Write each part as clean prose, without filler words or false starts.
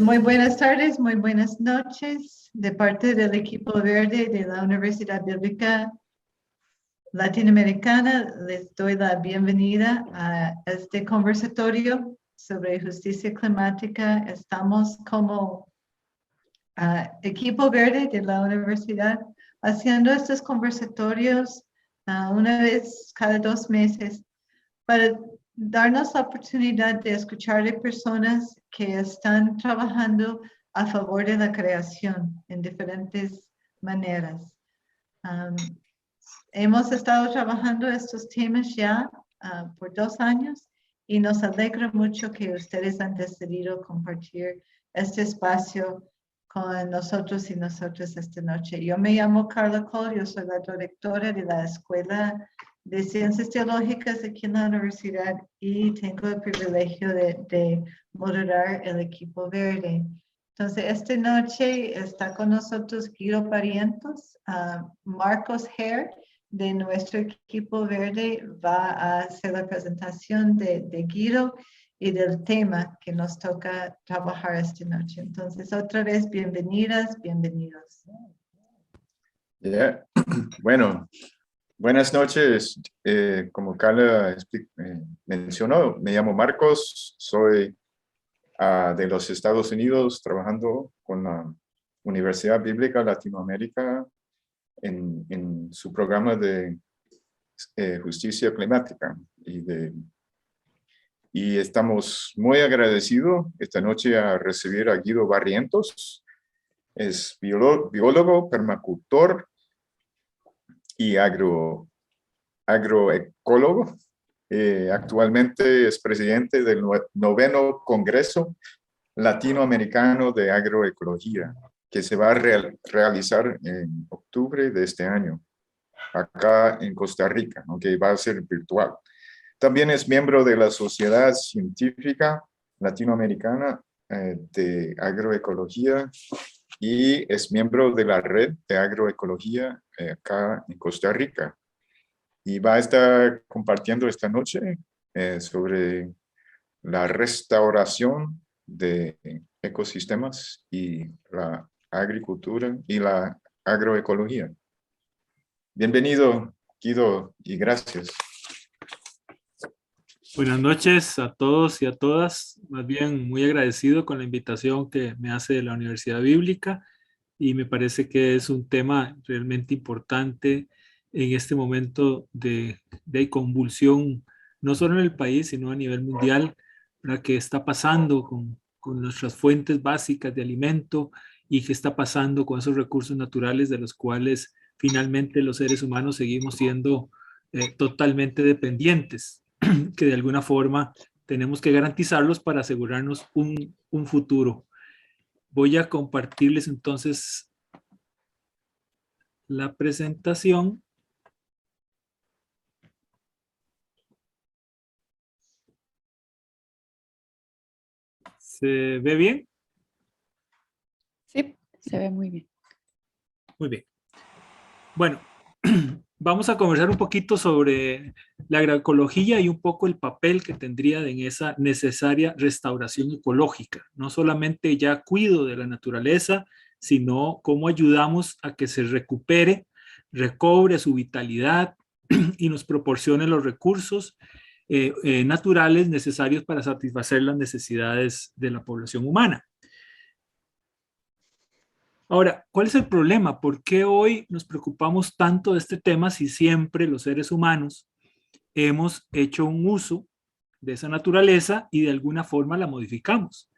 Muy buenas tardes, muy buenas noches. De parte del equipo verde de la Universidad Bíblica Latinoamericana, les doy la bienvenida a este conversatorio sobre justicia climática. Estamos como equipo verde de la universidad haciendo estos conversatorios una vez cada 2 meses para darnos la oportunidad de escuchar de personas que están trabajando a favor de la creación en diferentes maneras. Hemos estado trabajando estos temas ya por 2 años y nos alegra mucho que ustedes han decidido compartir este espacio con nosotros y nosotras esta noche. Yo me llamo Carla Cole, yo soy la directora de la Escuela de Ciencias Teológicas aquí en la universidad y tengo el privilegio de moderar el equipo verde. Entonces, esta noche está con nosotros Guido Parientos, Marcos Hare de nuestro equipo verde va a hacer la presentación de Guido y del tema que nos toca trabajar esta noche. Entonces, otra vez, bienvenidas, bienvenidos. Yeah. Bueno, buenas noches. Como Carla mencionó, me llamo Marcos, soy de los Estados Unidos trabajando con la Universidad Bíblica Latinoamérica en su programa de justicia climática y estamos muy agradecidos esta noche a recibir a Guido Barrientos. Es biólogo, permacultor y agroecólogo. Actualmente es presidente del 9º Congreso Latinoamericano de Agroecología, que se va a realizar en octubre de este año, acá en Costa Rica, aunque va a ser virtual. También es miembro de la Sociedad Científica Latinoamericana de Agroecología y es miembro de la Red de Agroecología acá en Costa Rica. Y va a estar compartiendo esta noche sobre la restauración de ecosistemas y la agricultura y la agroecología. Bienvenido, Guido, y gracias. Buenas noches a todos y a todas. Más bien muy agradecido con la invitación que me hace la Universidad Bíblica y me parece que es un tema realmente importante en este momento de convulsión, no solo en el país, sino a nivel mundial, para qué está pasando con nuestras fuentes básicas de alimento y qué está pasando con esos recursos naturales de los cuales finalmente los seres humanos seguimos siendo totalmente dependientes, que de alguna forma tenemos que garantizarlos para asegurarnos un futuro. Voy a compartirles entonces la presentación. ¿Se ve bien? Sí, se ve muy bien. Muy bien. Bueno, vamos a conversar un poquito sobre la agroecología y un poco el papel que tendría en esa necesaria restauración ecológica. No solamente ya cuido de la naturaleza, sino cómo ayudamos a que se recupere, recobre su vitalidad y nos proporcione los recursos naturales necesarios para satisfacer las necesidades de la población humana. Ahora, ¿cuál es el problema? ¿Por qué hoy nos preocupamos tanto de este tema si siempre los seres humanos hemos hecho un uso de esa naturaleza y de alguna forma la modificamos?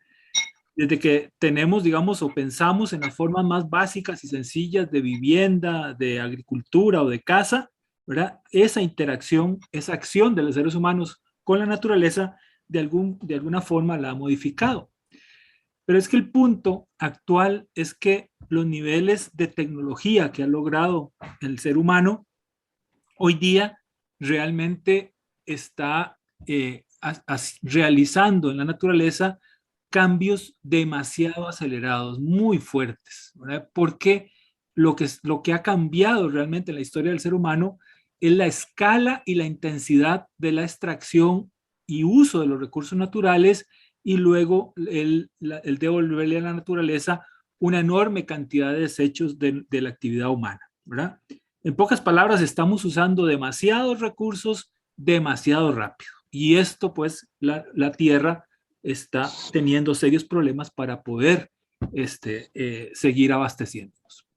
Desde que tenemos, digamos, o pensamos en las formas más básicas y sencillas de vivienda, de agricultura o de casa, ¿verdad? Esa interacción, esa acción de los seres humanos con la naturaleza de alguna forma la ha modificado. Pero es que el punto actual es que los niveles de tecnología que ha logrado el ser humano hoy día realmente está realizando en la naturaleza cambios demasiado acelerados, muy fuertes, ¿verdad? Porque lo que ha cambiado realmente en la historia del ser humano es la escala y la intensidad de la extracción y uso de los recursos naturales y luego el devolverle a la naturaleza una enorme cantidad de desechos de la actividad humana, ¿verdad? En pocas palabras, estamos usando demasiados recursos demasiado rápido. Y esto, pues, la Tierra está teniendo serios problemas para poder seguir abasteciéndonos.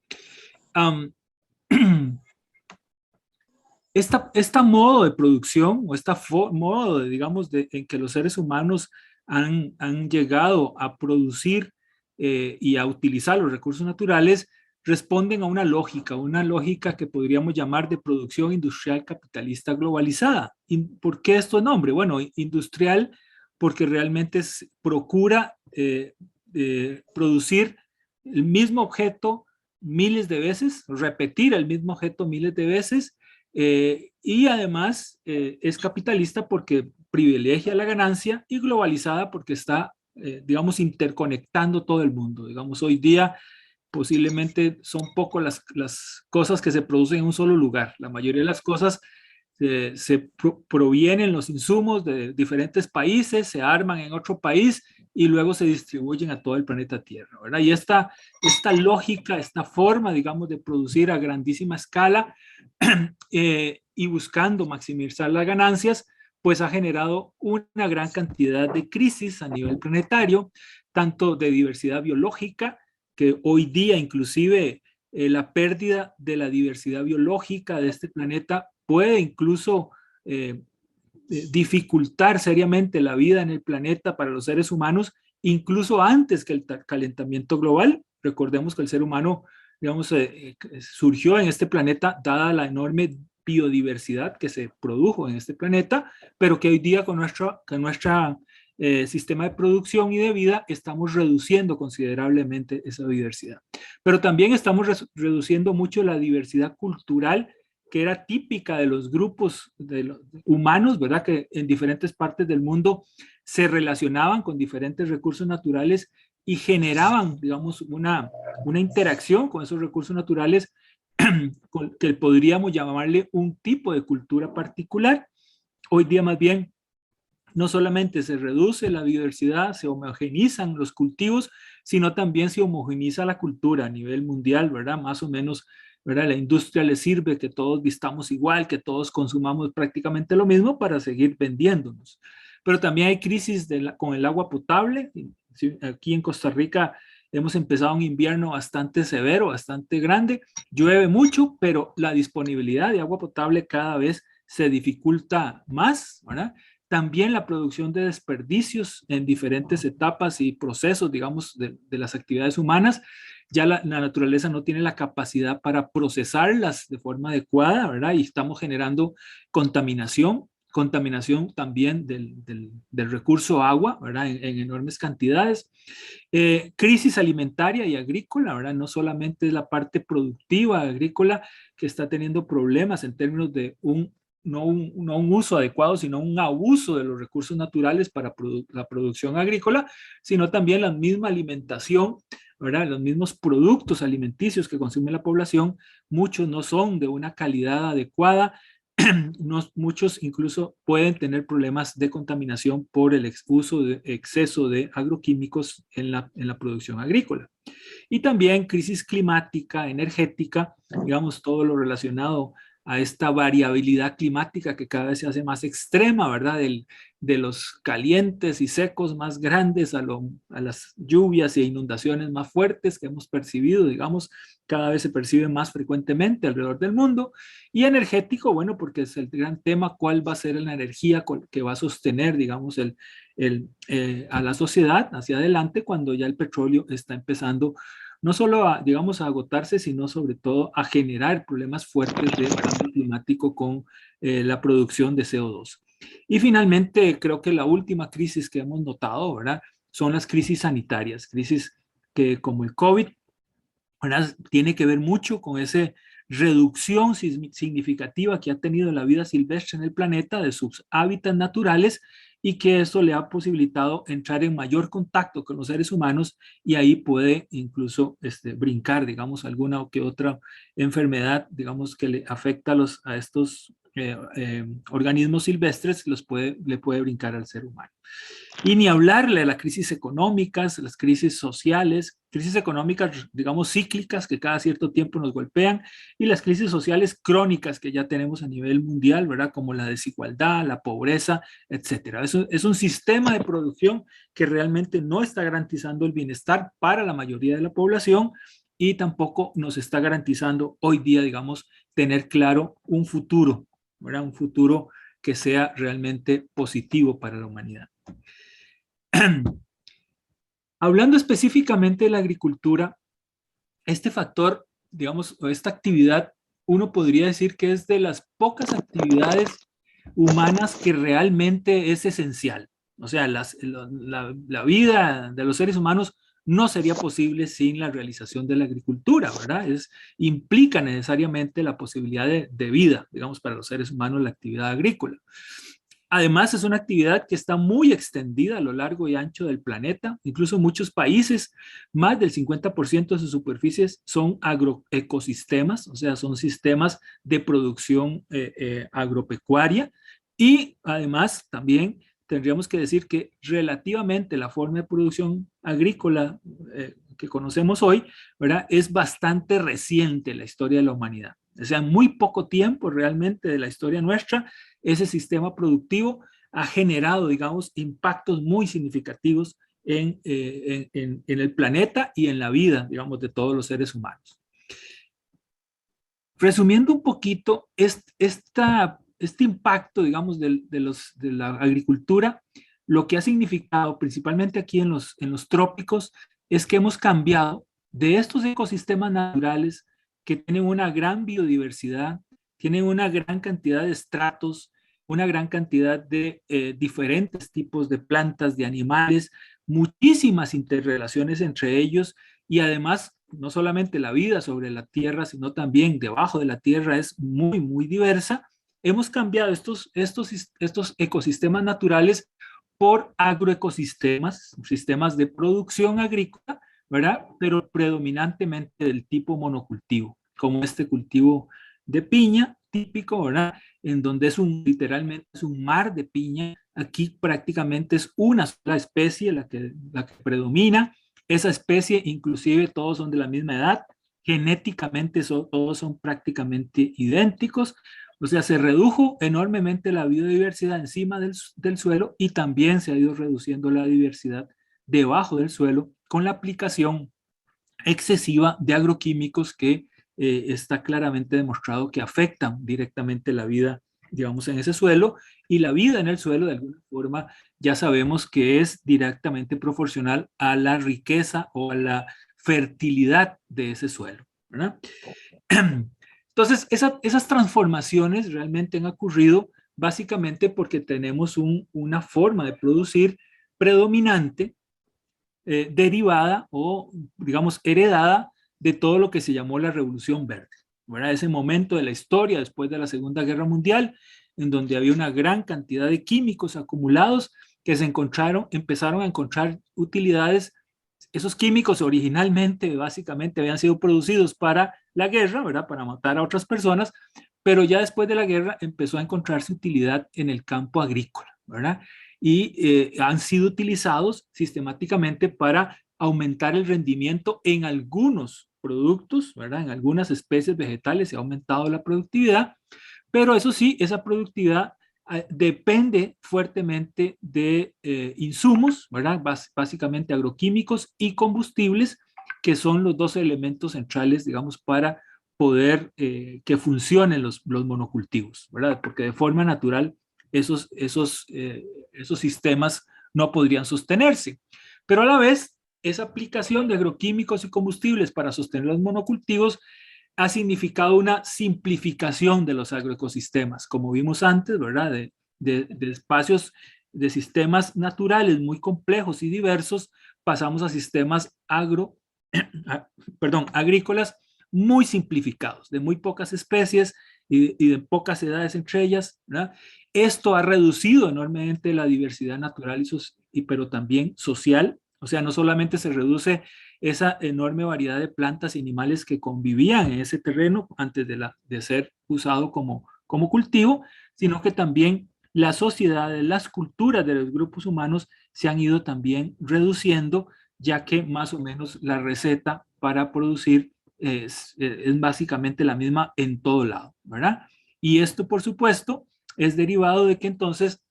Esta modo de producción o modo, digamos, en que los seres humanos han llegado a producir y a utilizar los recursos naturales responden a una lógica que podríamos llamar de producción industrial capitalista globalizada. ¿Por qué este nombre? Bueno, industrial porque realmente procura producir el mismo objeto miles de veces, repetir el mismo objeto miles de veces, y además es capitalista porque privilegia la ganancia, y globalizada porque está, digamos, interconectando todo el mundo. Digamos, hoy día posiblemente son poco las cosas que se producen en un solo lugar. La mayoría de las cosas provienen los insumos de diferentes países, se arman en otro país y luego se distribuyen a todo el planeta Tierra, ¿verdad? Y esta lógica, esta forma, digamos, de producir a grandísima escala y buscando maximizar las ganancias, pues ha generado una gran cantidad de crisis a nivel planetario, tanto de diversidad biológica, que hoy día inclusive la pérdida de la diversidad biológica de este planeta puede incluso dificultar seriamente la vida en el planeta para los seres humanos, incluso antes que el calentamiento global. Recordemos que el ser humano, digamos, surgió en este planeta dada la enorme biodiversidad que se produjo en este planeta, pero que hoy día con nuestro sistema de producción y de vida estamos reduciendo considerablemente esa diversidad. Pero también estamos reduciendo mucho la diversidad cultural que era típica de los grupos humanos, ¿verdad? Que en diferentes partes del mundo se relacionaban con diferentes recursos naturales y generaban, digamos, una interacción con esos recursos naturales que podríamos llamarle un tipo de cultura particular. Hoy día más bien no solamente se reduce la biodiversidad, se homogenizan los cultivos, sino también se homogeniza la cultura a nivel mundial, ¿verdad? Más o menos, ¿verdad? La industria le sirve que todos vistamos igual, que todos consumamos prácticamente lo mismo para seguir vendiéndonos. Pero también hay crisis con el agua potable. Aquí en Costa Rica hemos empezado un invierno bastante severo, bastante grande. Llueve mucho, pero la disponibilidad de agua potable cada vez se dificulta más, ¿verdad? También la producción de desperdicios en diferentes etapas y procesos, digamos, de las actividades humanas. Ya la naturaleza no tiene la capacidad para procesarlas de forma adecuada, ¿verdad? Y estamos generando contaminación también del recurso agua, ¿verdad? En enormes cantidades. Crisis alimentaria y agrícola, ¿verdad? No solamente es la parte productiva agrícola que está teniendo problemas en términos de no un uso adecuado, sino un abuso de los recursos naturales para la producción agrícola, sino también la misma alimentación, ¿verdad? Los mismos productos alimenticios que consume la población, muchos no son de una calidad adecuada, muchos incluso pueden tener problemas de contaminación por el exceso de agroquímicos en la producción agrícola. Y también crisis climática, energética, digamos, todo lo relacionado a esta variabilidad climática que cada vez se hace más extrema, ¿verdad? De los calientes y secos más grandes a las lluvias e inundaciones más fuertes que hemos percibido, digamos, cada vez se perciben más frecuentemente alrededor del mundo. Y energético, bueno, porque es el gran tema, cuál va a ser la energía que va a sostener, digamos, a la sociedad hacia adelante cuando ya el petróleo está empezando no solo a, digamos, a agotarse, sino sobre todo a generar problemas fuertes de cambio climático con la producción de CO2. Y finalmente, creo que la última crisis que hemos notado, ¿verdad? Son las crisis sanitarias, crisis que como el COVID, ¿verdad? Tiene que ver mucho con esa reducción significativa que ha tenido la vida silvestre en el planeta de sus hábitats naturales, y que eso le ha posibilitado entrar en mayor contacto con los seres humanos, y ahí puede incluso brincar, digamos, alguna o que otra enfermedad, digamos, que le afecta a estos organismos silvestres le puede brincar al ser humano. Y ni hablarle de las crisis económicas, las crisis sociales, crisis económicas, digamos, cíclicas que cada cierto tiempo nos golpean, y las crisis sociales crónicas que ya tenemos a nivel mundial, ¿verdad? Como la desigualdad, la pobreza, etcétera. Es un sistema de producción que realmente no está garantizando el bienestar para la mayoría de la población y tampoco nos está garantizando hoy día, digamos, tener claro un futuro, ¿verdad? Un futuro que sea realmente positivo para la humanidad. Hablando específicamente de la agricultura, este factor, digamos, o esta actividad, uno podría decir que es de las pocas actividades humanas que realmente es esencial. O sea, la vida de los seres humanos no sería posible sin la realización de la agricultura, ¿verdad? Implica necesariamente la posibilidad de vida, digamos, para los seres humanos la actividad agrícola. Además, es una actividad que está muy extendida a lo largo y ancho del planeta. Incluso en muchos países, más del 50% de sus superficies son agroecosistemas, o sea, son sistemas de producción agropecuaria. Y además, también tendríamos que decir que relativamente la forma de producción agrícola que conocemos hoy, ¿verdad?, es bastante reciente en la historia de la humanidad. O sea, en muy poco tiempo realmente de la historia nuestra, ese sistema productivo ha generado, digamos, impactos muy significativos en el planeta y en la vida, digamos, de todos los seres humanos. Resumiendo un poquito, este impacto, digamos, de la agricultura, lo que ha significado, principalmente aquí en los trópicos, es que hemos cambiado de estos ecosistemas naturales que tienen una gran biodiversidad, tienen una gran cantidad de estratos, una gran cantidad de diferentes tipos de plantas, de animales, muchísimas interrelaciones entre ellos, y además no solamente la vida sobre la tierra, sino también debajo de la tierra es muy, muy diversa. Hemos cambiado estos ecosistemas naturales por agroecosistemas, sistemas de producción agrícola, ¿verdad? Pero predominantemente del tipo monocultivo, como este cultivo de piña típico, ¿verdad? En donde literalmente es un mar de piña. Aquí prácticamente es una sola especie la que predomina. Esa especie, inclusive todos son de la misma edad, genéticamente todos son prácticamente idénticos. O sea, se redujo enormemente la biodiversidad encima del suelo y también se ha ido reduciendo la diversidad debajo del suelo con la aplicación excesiva de agroquímicos que está claramente demostrado que afectan directamente la vida, digamos, en ese suelo, y la vida en el suelo de alguna forma ya sabemos que es directamente proporcional a la riqueza o a la fertilidad de ese suelo, ¿verdad? Entonces, esas transformaciones realmente han ocurrido básicamente porque tenemos una forma de producir predominante, derivada o, digamos, heredada de todo lo que se llamó la Revolución Verde, ¿verdad? Ese momento de la historia después de la Segunda Guerra Mundial, en donde había una gran cantidad de químicos acumulados que empezaron a encontrar utilidades. Esos químicos originalmente, básicamente, habían sido producidos para la guerra, ¿verdad? Para matar a otras personas, pero ya después de la guerra empezó a encontrarse utilidad en el campo agrícola, ¿verdad? Y han sido utilizados sistemáticamente para aumentar el rendimiento en algunos productos, ¿verdad? En algunas especies vegetales se ha aumentado la productividad, pero eso sí, esa productividad depende fuertemente de insumos, ¿verdad? Básicamente agroquímicos y combustibles, que son los dos elementos centrales, digamos, para poder que funcionen los monocultivos, ¿verdad? Porque de forma natural esos sistemas no podrían sostenerse. Pero a la vez, esa aplicación de agroquímicos y combustibles para sostener los monocultivos ha significado una simplificación de los agroecosistemas, como vimos antes, ¿verdad? De espacios, de sistemas naturales muy complejos y diversos, pasamos a sistemas agrícolas muy simplificados, de muy pocas especies y de pocas edades entre ellas, ¿verdad? Esto ha reducido enormemente la diversidad natural pero también social. O sea, no solamente se reduce esa enorme variedad de plantas y animales que convivían en ese terreno antes de ser usado como como cultivo, sino que también las sociedades, las culturas de los grupos humanos se han ido también reduciendo, ya que más o menos la receta para producir es básicamente la misma en todo lado, ¿verdad? Y esto, por supuesto, es derivado de que entonces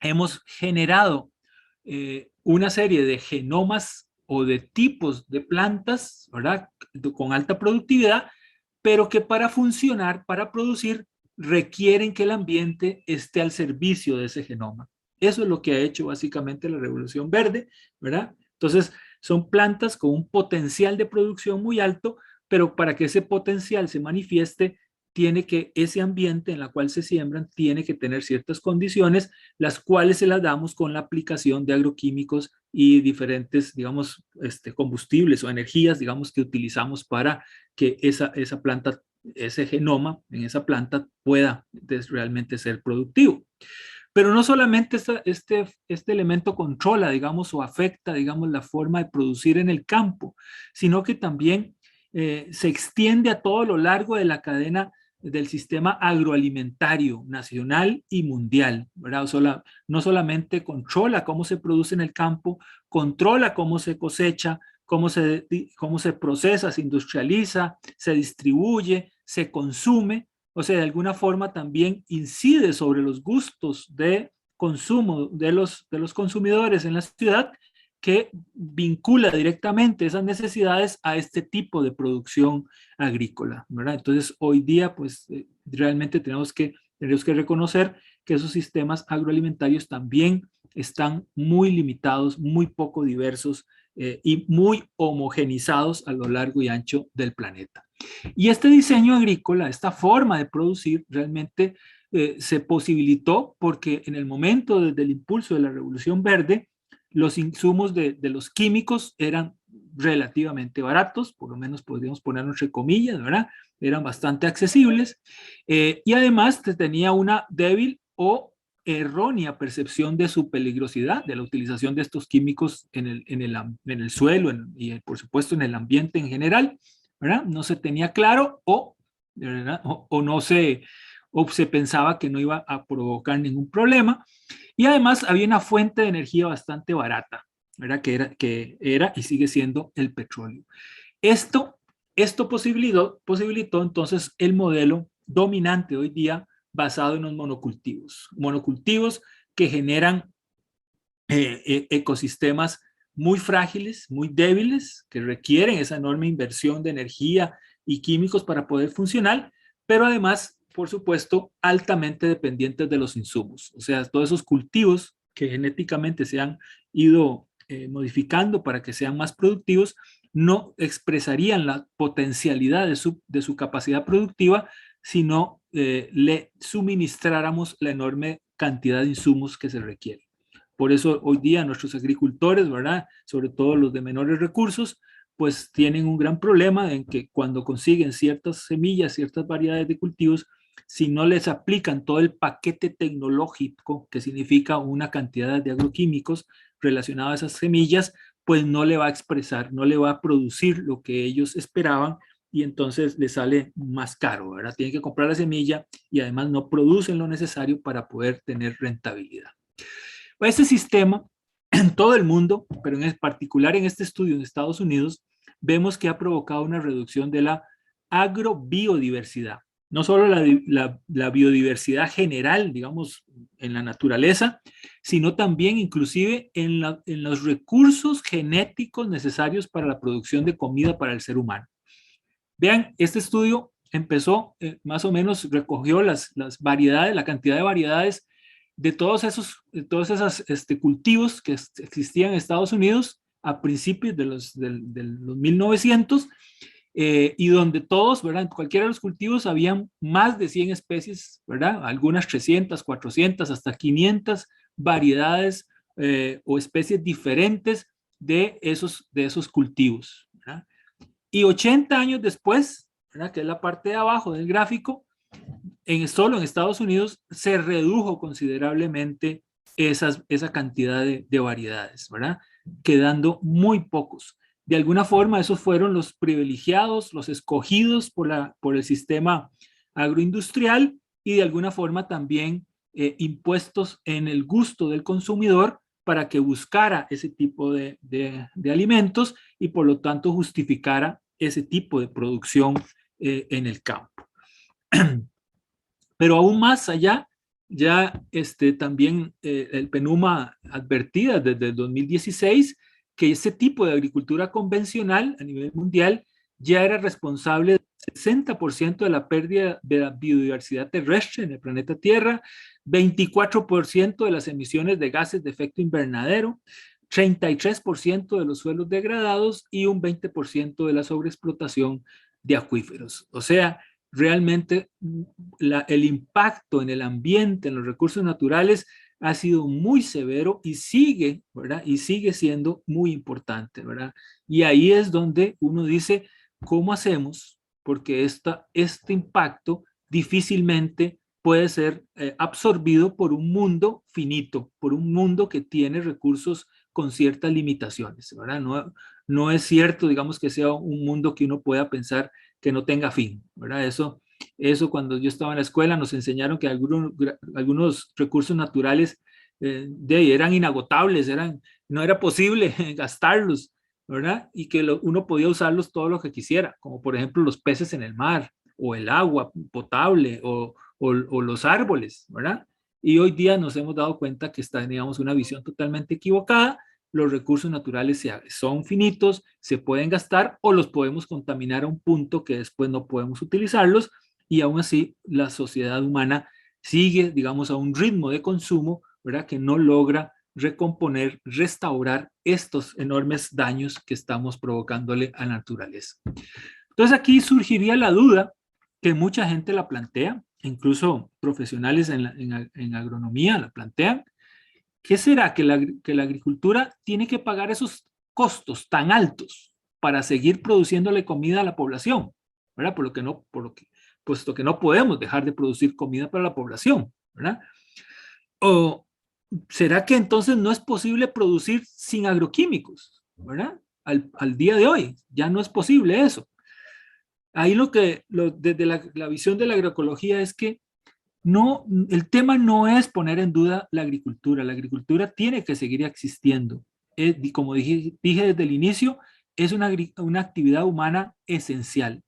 hemos generado una serie de genomas o de tipos de plantas, ¿verdad? Con alta productividad, pero que para funcionar, para producir, requieren que el ambiente esté al servicio de ese genoma. Eso es lo que ha hecho básicamente la Revolución Verde, ¿verdad? Entonces, son plantas con un potencial de producción muy alto, pero para que ese potencial se manifieste, tiene que ese ambiente en el cual se siembran tiene que tener ciertas condiciones, las cuales se las damos con la aplicación de agroquímicos y diferentes, digamos, combustibles o energías, digamos, que utilizamos para que esa planta, ese genoma en esa planta pueda realmente ser productivo. Pero no solamente este elemento controla, digamos, o afecta, digamos, la forma de producir en el campo, sino que también se extiende a todo lo largo de la cadena del sistema agroalimentario nacional y mundial, ¿verdad? No solamente controla cómo se produce en el campo, controla cómo se cosecha, cómo se procesa, se industrializa, se distribuye, se consume, o sea, de alguna forma también incide sobre los gustos de consumo de los consumidores en la ciudad, que vincula directamente esas necesidades a este tipo de producción agrícola, ¿verdad? Entonces, hoy día, pues, realmente tenemos que reconocer que esos sistemas agroalimentarios también están muy limitados, muy poco diversos y muy homogenizados a lo largo y ancho del planeta. Y este diseño agrícola, esta forma de producir, realmente se posibilitó porque en el momento desde el impulso de la Revolución Verde, los insumos de los químicos eran relativamente baratos, por lo menos podríamos ponerlo entre comillas, ¿verdad? Eran bastante accesibles y además tenía una débil o errónea percepción de su peligrosidad, de la utilización de estos químicos en el suelo y por supuesto en el ambiente en general, ¿verdad? No se tenía claro ¿verdad? O no o se pensaba que no iba a provocar ningún problema. Y además había una fuente de energía bastante barata, ¿verdad? Que era y sigue siendo el petróleo. Esto posibilitó entonces el modelo dominante hoy día basado en los monocultivos que generan ecosistemas muy frágiles, muy débiles, que requieren esa enorme inversión de energía y químicos para poder funcionar, pero además, por supuesto, altamente dependientes de los insumos. O sea, todos esos cultivos que genéticamente se han ido modificando para que sean más productivos, no expresarían la potencialidad de su capacidad productiva si no le suministráramos la enorme cantidad de insumos que se requieren. Por eso hoy día nuestros agricultores, ¿verdad? Sobre todo los de menores recursos, pues tienen un gran problema en que cuando consiguen ciertas semillas, ciertas variedades de cultivos, si no les aplican todo el paquete tecnológico que significa una cantidad de agroquímicos relacionados a esas semillas, pues no le va a expresar, no le va a producir lo que ellos esperaban y entonces les sale más caro, ¿verdad? Tienen que comprar la semilla y además no producen lo necesario para poder tener rentabilidad. Este sistema en todo el mundo, pero en particular en este estudio en Estados Unidos, vemos que ha provocado una reducción de la agrobiodiversidad. No solo la biodiversidad general, digamos, en la naturaleza, sino también inclusive en los recursos genéticos necesarios para la producción de comida para el ser humano. Vean, este estudio empezó, más o menos recogió las variedades, la cantidad de variedades de todos esos cultivos que existían en Estados Unidos a principios de los 1900 y donde todos, ¿verdad? En cualquiera de los cultivos habían más de 100 especies, ¿verdad? Algunas 300, 400, hasta 500 variedades o especies diferentes de esos cultivos, ¿verdad? Y 80 años después, ¿verdad? Que es la parte de abajo del gráfico, solo en Estados Unidos se redujo considerablemente esa cantidad de variedades, ¿verdad? Quedando muy pocos. De alguna forma, esos fueron los privilegiados, los escogidos por el sistema agroindustrial y de alguna forma también impuestos en el gusto del consumidor para que buscara ese tipo de alimentos y por lo tanto justificara ese tipo de producción en el campo. Pero aún más allá, ya también el PNUMA advertía desde el 2016 que ese tipo de agricultura convencional a nivel mundial ya era responsable del 60% de la pérdida de la biodiversidad terrestre en el planeta Tierra, 24% de las emisiones de gases de efecto invernadero, 33% de los suelos degradados y un 20% de la sobreexplotación de acuíferos. O sea, realmente el impacto en el ambiente, en los recursos naturales, ha sido muy severo y sigue, ¿verdad? Y sigue siendo muy importante, ¿verdad? Y ahí es donde uno dice, ¿cómo hacemos? Porque este impacto difícilmente puede ser absorbido por un mundo finito, por un mundo que tiene recursos con ciertas limitaciones, ¿verdad? No es cierto, digamos, que sea un mundo que uno pueda pensar que no tenga fin, ¿verdad? Eso cuando yo estaba en la escuela nos enseñaron que algunos recursos naturales eran inagotables, no era posible gastarlos, ¿verdad? Y que uno podía usarlos todo lo que quisiera, como por ejemplo los peces en el mar, o el agua potable, o los árboles, ¿verdad? Y hoy día nos hemos dado cuenta que teníamos una visión totalmente equivocada. Los recursos naturales son finitos, se pueden gastar o los podemos contaminar a un punto que después no podemos utilizarlos, y aún así la sociedad humana sigue, digamos, a un ritmo de consumo, ¿verdad?, que no logra recomponer, restaurar estos enormes daños que estamos provocándole a la naturaleza. Entonces aquí surgiría la duda que mucha gente la plantea, incluso profesionales en agronomía la plantean. ¿Qué será que la agricultura tiene que pagar esos costos tan altos para seguir produciéndole comida a la población? ¿Verdad? Puesto que no podemos dejar de producir comida para la población, ¿verdad? ¿O será que entonces no es posible producir sin agroquímicos? ¿Verdad? Al día de hoy ya no es posible eso. Ahí desde la visión de la agroecología es que el tema no es poner en duda la agricultura tiene que seguir existiendo. Como dije desde el inicio, es una actividad humana esencial,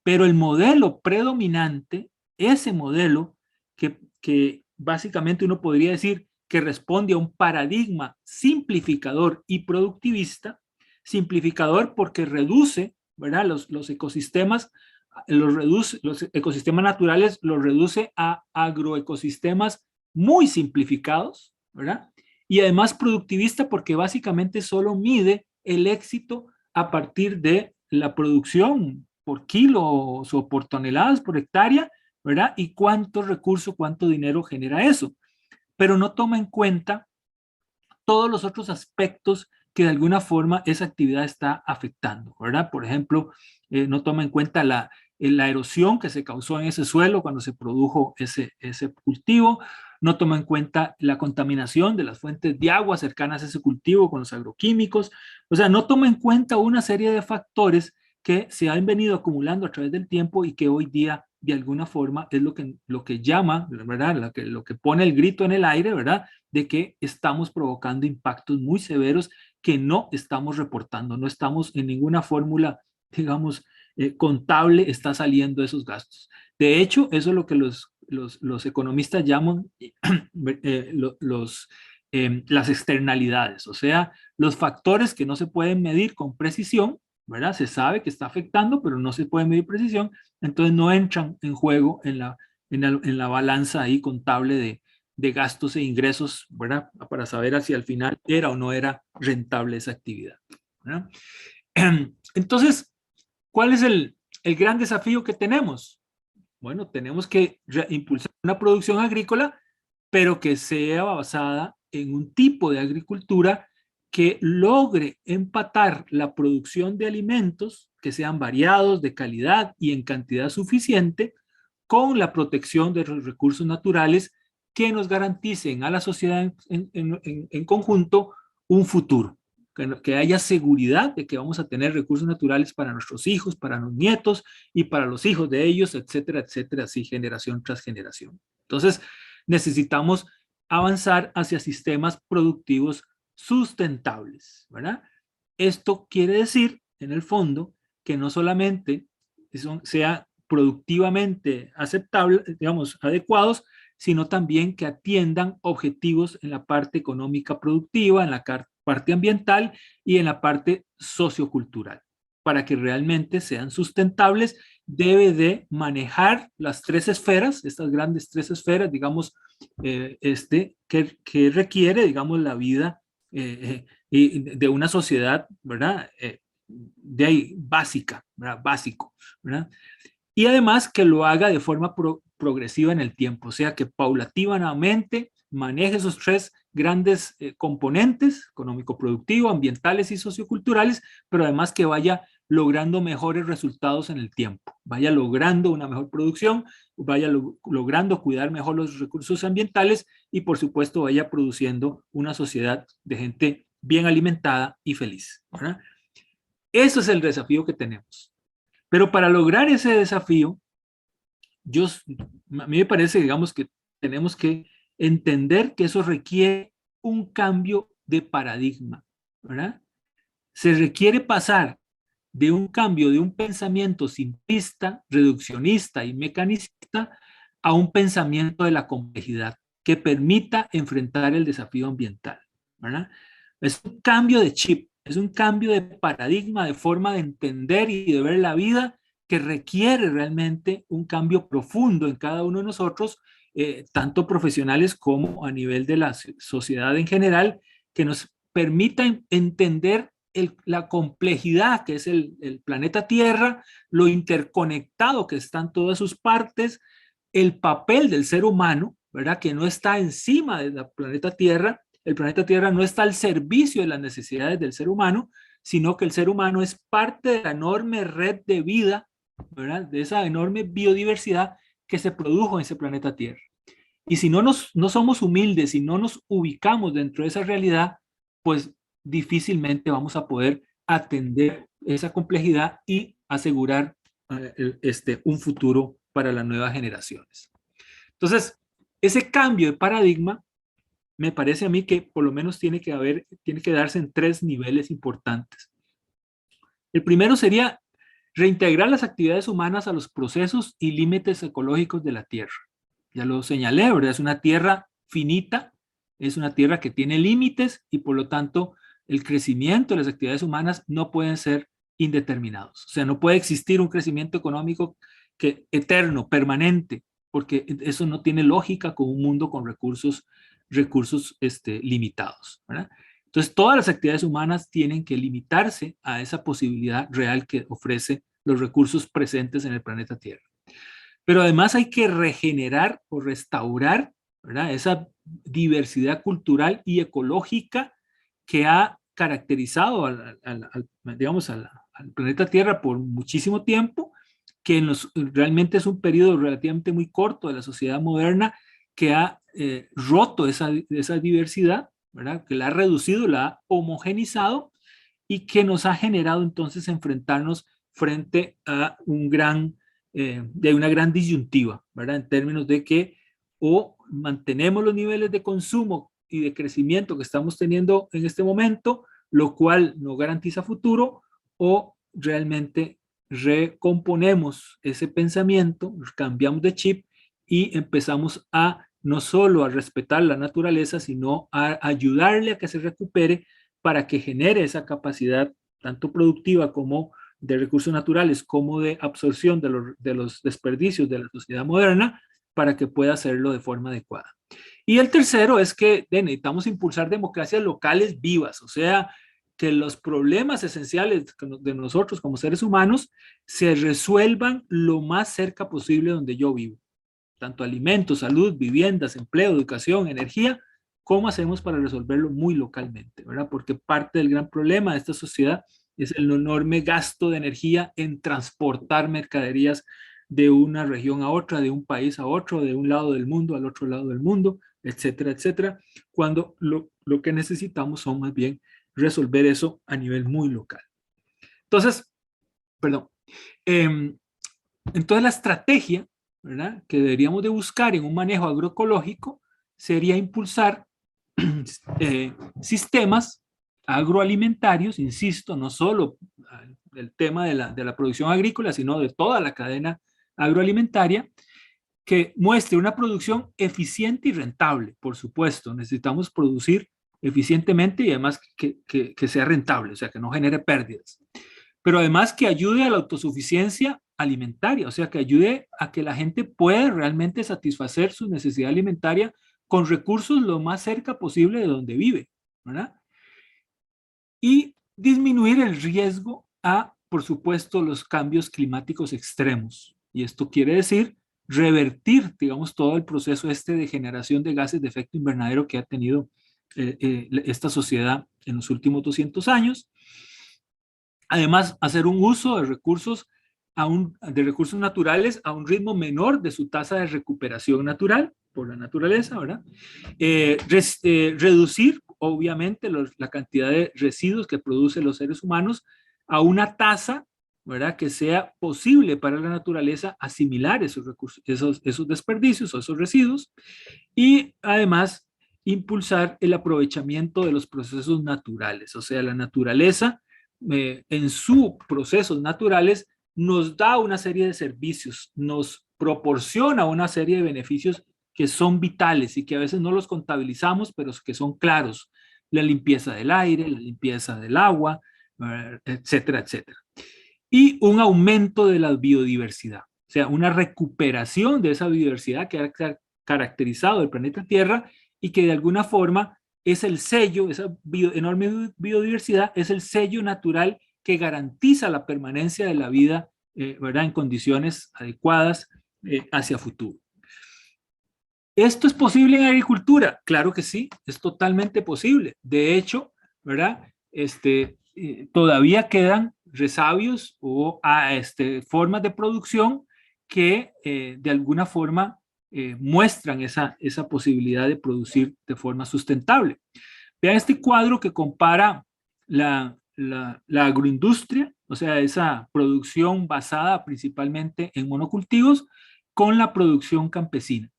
pero el modelo predominante, ese modelo que básicamente uno podría decir que responde a un paradigma simplificador y productivista, simplificador porque reduce, ¿verdad?, los ecosistemas, los ecosistemas naturales los reduce a agroecosistemas muy simplificados, ¿verdad? Y además productivista porque básicamente solo mide el éxito a partir de la producción por kilos o por toneladas por hectárea, ¿verdad? Y cuánto recurso, cuánto dinero genera eso. Pero no toma en cuenta todos los otros aspectos que de alguna forma esa actividad está afectando, ¿verdad? Por ejemplo, no toma en cuenta la erosión que se causó en ese suelo cuando se produjo ese cultivo, no toma en cuenta la contaminación de las fuentes de agua cercanas a ese cultivo con los agroquímicos, o sea, no toma en cuenta una serie de factores que se han venido acumulando a través del tiempo y que hoy día de alguna forma es lo que llama, ¿verdad? Lo que pone el grito en el aire, ¿verdad?, de que estamos provocando impactos muy severos que no estamos reportando, no estamos en ninguna fórmula, digamos, contable está saliendo esos gastos. De hecho, eso es lo que los economistas llaman las externalidades, o sea, los factores que no se pueden medir con precisión, ¿verdad? Se sabe que está afectando, pero no se puede medir precisión, entonces no entran en juego en la balanza ahí contable de gastos e ingresos, ¿verdad?, para saber si al final era o no era rentable esa actividad, ¿verdad? Entonces, ¿cuál es el gran desafío que tenemos? Bueno, tenemos que impulsar una producción agrícola, pero que sea basada en un tipo de agricultura que logre empatar la producción de alimentos que sean variados, de calidad y en cantidad suficiente, con la protección de los recursos naturales que nos garanticen a la sociedad en conjunto un futuro, ¿ok? que haya seguridad de que vamos a tener recursos naturales para nuestros hijos, para los nietos y para los hijos de ellos, etcétera, etcétera, así generación tras generación. Entonces, necesitamos avanzar hacia sistemas productivos sustentables, ¿verdad? Esto quiere decir, en el fondo, que no solamente sea productivamente aceptable, digamos, adecuados, sino también que atiendan objetivos en la parte económica productiva, en la parte ambiental y en la parte sociocultural. Para que realmente sean sustentables, debe de manejar las tres esferas, estas grandes tres esferas, digamos, que requiere, digamos, la vida de una sociedad, ¿verdad? De ahí, básica, ¿verdad? Básico, ¿verdad? Y además que lo haga de forma progresiva en el tiempo, o sea, que paulatinamente maneje esos tres grandes componentes, económico-productivo, ambientales y socioculturales, pero además que vaya logrando mejores resultados en el tiempo, vaya logrando una mejor producción, vaya logrando cuidar mejor los recursos ambientales y por supuesto vaya produciendo una sociedad de gente bien alimentada y feliz, ¿verdad? Eso es el desafío que tenemos. Pero para lograr ese desafío, a mí me parece, digamos, que tenemos que entender que eso requiere un cambio de paradigma, ¿verdad? Se requiere pasar de un cambio de un pensamiento simplista, reduccionista y mecanicista a un pensamiento de la complejidad que permita enfrentar el desafío ambiental, ¿verdad? Es un cambio de chip. Es un cambio de paradigma, de forma de entender y de ver la vida que requiere realmente un cambio profundo en cada uno de nosotros, tanto profesionales como a nivel de la sociedad en general, que nos permita entender la complejidad que es el planeta Tierra, lo interconectado que están todas sus partes, el papel del ser humano, ¿verdad? Que no está encima del planeta Tierra. El planeta Tierra no está al servicio de las necesidades del ser humano, sino que el ser humano es parte de la enorme red de vida, ¿verdad? De esa enorme biodiversidad que se produjo en ese planeta Tierra. Y si no somos humildes, si no nos ubicamos dentro de esa realidad, pues difícilmente vamos a poder atender esa complejidad y asegurar un futuro para las nuevas generaciones. Entonces, ese cambio de paradigma me parece a mí que por lo menos tiene que darse en tres niveles importantes. El primero sería reintegrar las actividades humanas a los procesos y límites ecológicos de la Tierra. Ya lo señalé, ¿verdad? Es una tierra finita, es una tierra que tiene límites y por lo tanto el crecimiento de las actividades humanas no pueden ser indeterminados. O sea, no puede existir un crecimiento económico eterno, permanente, porque eso no tiene lógica con un mundo con recursos limitados, ¿verdad? Entonces, todas las actividades humanas tienen que limitarse a esa posibilidad real que ofrece los recursos presentes en el planeta Tierra. Pero además hay que regenerar o restaurar, ¿verdad? Esa diversidad cultural y ecológica que ha caracterizado al planeta Tierra por muchísimo tiempo, que realmente es un periodo relativamente muy corto de la sociedad moderna que ha roto esa diversidad, ¿verdad? Que la ha reducido, la ha homogenizado y que nos ha generado entonces enfrentarnos frente a una gran disyuntiva, ¿verdad? En términos de que o mantenemos los niveles de consumo y de crecimiento que estamos teniendo en este momento, lo cual no garantiza futuro, o realmente recomponemos ese pensamiento, cambiamos de chip y empezamos a no solo a respetar la naturaleza, sino a ayudarle a que se recupere para que genere esa capacidad tanto productiva como de recursos naturales, como de absorción de los desperdicios de la sociedad moderna, para que pueda hacerlo de forma adecuada. Y el tercero es que necesitamos impulsar democracias locales vivas, o sea, que los problemas esenciales de nosotros como seres humanos se resuelvan lo más cerca posible donde yo vivo. Tanto alimentos, salud, viviendas, empleo, educación, energía, ¿cómo hacemos para resolverlo muy localmente, ¿verdad? Porque parte del gran problema de esta sociedad es el enorme gasto de energía en transportar mercaderías de una región a otra, de un país a otro, de un lado del mundo al otro lado del mundo, etcétera, etcétera, cuando lo que necesitamos son más bien resolver eso a nivel muy local. Entonces, perdón, entonces la estrategia, ¿verdad?, que deberíamos de buscar en un manejo agroecológico sería impulsar sistemas agroalimentarios, insisto, no solo el tema de la producción agrícola, sino de toda la cadena agroalimentaria, que muestre una producción eficiente y rentable. Por supuesto, necesitamos producir eficientemente y además que sea rentable, o sea, que no genere pérdidas. Pero además que ayude a la autosuficiencia alimentaria, o sea, que ayude a que la gente pueda realmente satisfacer su necesidad alimentaria con recursos lo más cerca posible de donde vive, ¿verdad? Y disminuir el riesgo a, por supuesto, los cambios climáticos extremos. Y esto quiere decir revertir, digamos, todo el proceso de generación de gases de efecto invernadero que ha tenido esta sociedad en los últimos 200 años. Además, hacer un uso de recursos naturales a un ritmo menor de su tasa de recuperación natural por la naturaleza, ¿verdad? Reducir, obviamente, la cantidad de residuos que producen los seres humanos a una tasa, ¿verdad?, que sea posible para la naturaleza asimilar esos recursos, esos desperdicios o esos residuos, y además impulsar el aprovechamiento de los procesos naturales, o sea, la naturaleza en sus procesos naturales nos da una serie de servicios, nos proporciona una serie de beneficios que son vitales y que a veces no los contabilizamos, pero que son claros. La limpieza del aire, la limpieza del agua, etcétera, etcétera. Y un aumento de la biodiversidad, o sea, una recuperación de esa biodiversidad que ha caracterizado el planeta Tierra y que de alguna forma es el sello, esa enorme biodiversidad es el sello natural que garantiza la permanencia de la vida, ¿verdad?, en condiciones adecuadas hacia futuro. ¿Esto es posible en agricultura? Claro que sí, es totalmente posible. De hecho, ¿verdad?, todavía quedan resabios o formas de producción que de alguna forma muestran esa posibilidad de producir de forma sustentable. Vean este cuadro que compara la agroindustria, o sea, esa producción basada principalmente en monocultivos, con la producción campesina.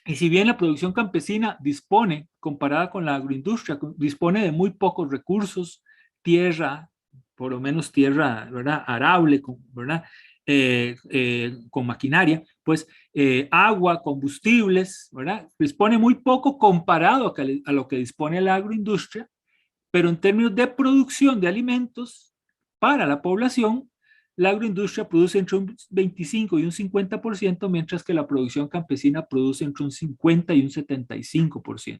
Y si bien la producción campesina dispone, comparada con la agroindustria, dispone de muy pocos recursos, tierra, por lo menos tierra, ¿verdad?, arable, ¿verdad?, con maquinaria, pues agua, combustibles, ¿verdad?, dispone muy poco comparado a lo que dispone la agroindustria, pero en términos de producción de alimentos para la población, la agroindustria produce entre un 25 y un 50%, mientras que la producción campesina produce entre un 50 y un 75%.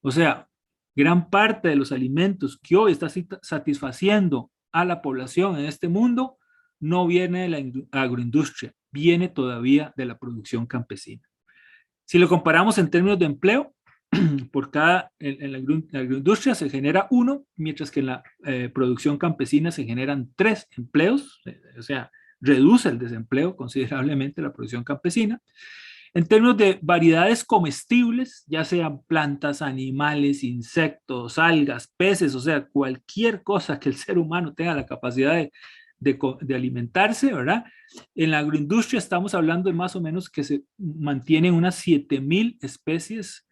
O sea, gran parte de los alimentos que hoy está satisfaciendo a la población en este mundo no viene de la agroindustria, viene todavía de la producción campesina. Si lo comparamos en términos de empleo, en la agroindustria se genera 1, mientras que en la producción campesina se generan 3 empleos, o sea, reduce el desempleo considerablemente la producción campesina. En términos de variedades comestibles, ya sean plantas, animales, insectos, algas, peces, o sea, cualquier cosa que el ser humano tenga la capacidad de alimentarse, ¿verdad? En la agroindustria estamos hablando de más o menos que se mantienen unas 7,000 especies,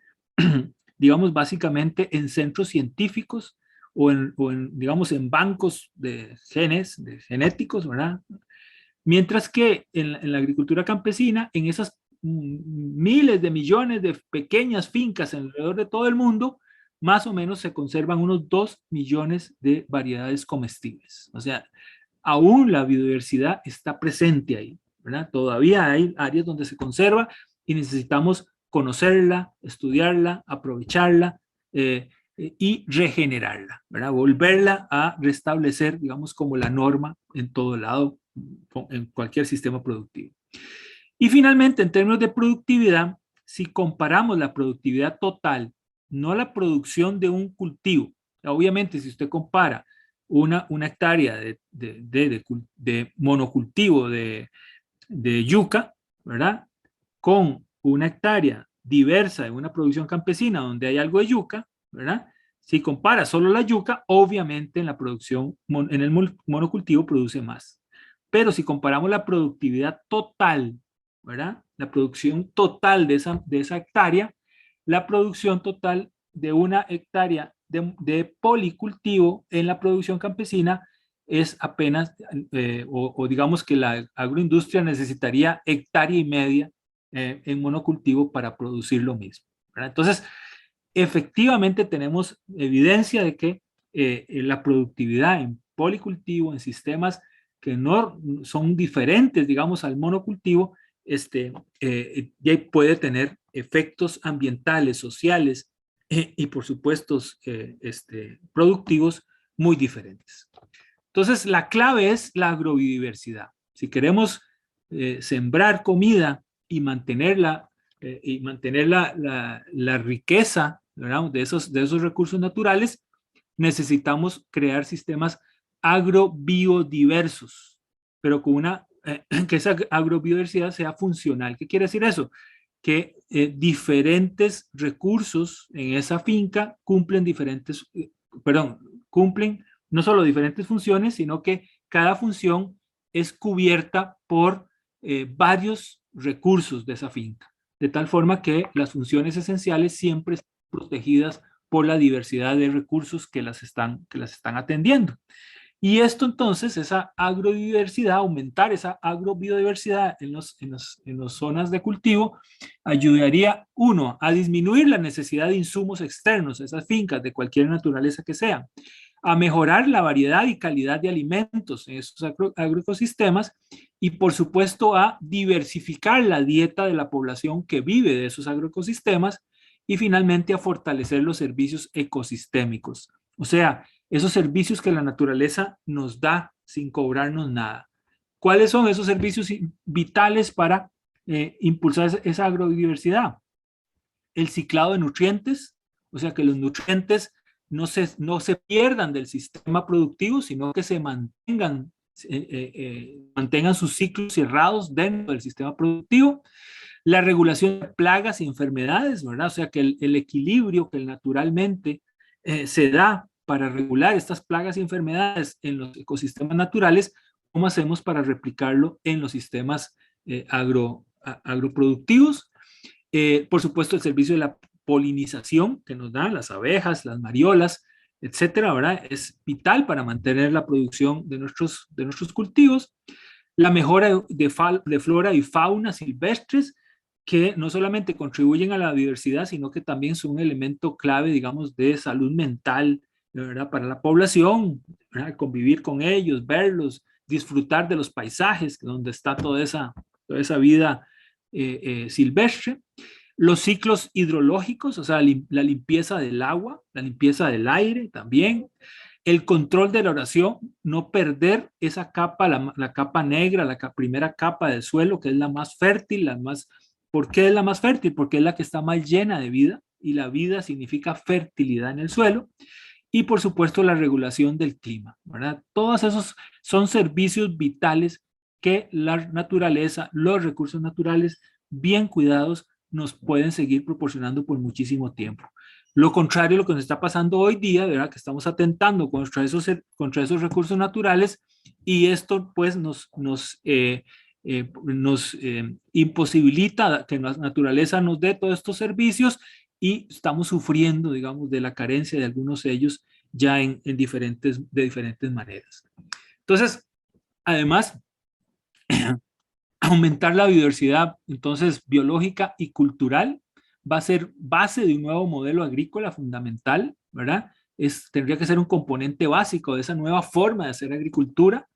digamos, básicamente en centros científicos o digamos, en bancos de genes, de genéticos, ¿verdad? Mientras que en la agricultura campesina, en esas miles de millones de pequeñas fincas alrededor de todo el mundo, más o menos se conservan unos 2 millones de variedades comestibles. O sea, aún la biodiversidad está presente ahí, ¿verdad? Todavía hay áreas donde se conserva y necesitamos conocerla, estudiarla, aprovecharla y regenerarla, ¿verdad? Volverla a restablecer, digamos, como la norma en todo lado, en cualquier sistema productivo. Y finalmente, en términos de productividad, si comparamos la productividad total, no la producción de un cultivo, obviamente si usted compara una hectárea de monocultivo de yuca, ¿verdad?, con una hectárea diversa en una producción campesina donde hay algo de yuca, ¿verdad?, Si compara solo la yuca, obviamente en la producción, en el monocultivo produce más. Pero si comparamos la productividad total, ¿verdad? La producción total de esa hectárea, la producción total de una hectárea de policultivo en la producción campesina es apenas, o digamos que la agroindustria necesitaría hectárea y media en monocultivo para producir lo mismo, ¿verdad? Entonces, efectivamente tenemos evidencia de que la productividad en policultivo, en sistemas que no son diferentes, digamos, al monocultivo, ya puede tener efectos ambientales, sociales y por supuesto productivos muy diferentes. Entonces, la clave es la agrobiodiversidad. Si queremos sembrar comida y mantenerla, la riqueza, ¿verdad?, de esos recursos naturales, necesitamos crear sistemas agrobiodiversos, pero con que esa agrobiodiversidad sea funcional. ¿Qué quiere decir eso? Que diferentes recursos en esa finca cumplen cumplen no solo diferentes funciones, sino que cada función es cubierta por varios recursos de esa finca, de tal forma que las funciones esenciales siempre están protegidas por la diversidad de recursos que las están atendiendo. Y esto entonces, esa agrobiodiversidad, aumentar esa agrobiodiversidad en las zonas de cultivo, ayudaría, uno, a disminuir la necesidad de insumos externos a esas fincas de cualquier naturaleza que sean, a mejorar la variedad y calidad de alimentos en esos agroecosistemas y por supuesto a diversificar la dieta de la población que vive de esos agroecosistemas y finalmente a fortalecer los servicios ecosistémicos. O sea, esos servicios que la naturaleza nos da sin cobrarnos nada. ¿Cuáles son esos servicios vitales para impulsar esa agrobiodiversidad? El ciclado de nutrientes, o sea, que los nutrientes no se pierdan del sistema productivo, sino que se mantengan sus ciclos cerrados dentro del sistema productivo. La regulación de plagas y enfermedades, ¿verdad? O sea, que el equilibrio que naturalmente se da para regular estas plagas y enfermedades en los ecosistemas naturales, ¿cómo hacemos para replicarlo en los sistemas agroproductivos? Por supuesto, el servicio de la polinización que nos dan las abejas, las mariolas, etcétera, ¿verdad? Es vital para mantener la producción de nuestros cultivos. La mejora de flora y fauna silvestres, que no solamente contribuyen a la diversidad, sino que también son un elemento clave, digamos, de salud mental, ¿verdad?, para la población, ¿verdad?, convivir con ellos, verlos, disfrutar de los paisajes donde está toda esa vida silvestre. Los ciclos hidrológicos, o sea, la limpieza del agua, la limpieza del aire también. El control de la erosión, no perder esa capa, la capa negra, la primera capa del suelo, que es la más fértil, ¿por qué es la más fértil? Porque es la que está más llena de vida, y la vida significa fertilidad en el suelo. Y por supuesto la regulación del clima, ¿verdad? Todos esos son servicios vitales que la naturaleza, los recursos naturales bien cuidados nos pueden seguir proporcionando por muchísimo tiempo. Lo contrario a lo que nos está pasando hoy día, ¿verdad?, que estamos atentando contra esos recursos naturales, y esto pues nos imposibilita que la naturaleza nos dé todos estos servicios, y estamos sufriendo, digamos, de la carencia de algunos de ellos ya de diferentes maneras. Entonces, además, aumentar la biodiversidad, entonces, biológica y cultural, va a ser base de un nuevo modelo agrícola fundamental, ¿verdad? Tendría que ser un componente básico de esa nueva forma de hacer agricultura,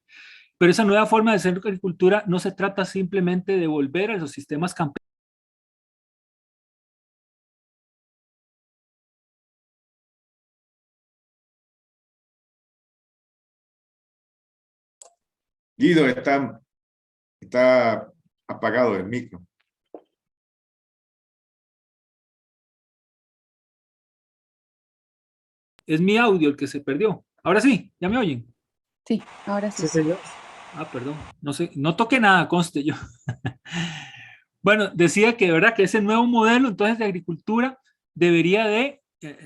pero esa nueva forma de hacer agricultura no se trata simplemente de volver a los sistemas campesinos. Guido, está apagado el micro. Es mi audio el que se perdió. Ahora sí, ¿ya me oyen? Sí, ahora sí. Sí, señor. Perdón, no sé, no toqué nada, conste yo. Bueno, decía que de verdad que ese nuevo modelo entonces de agricultura debería de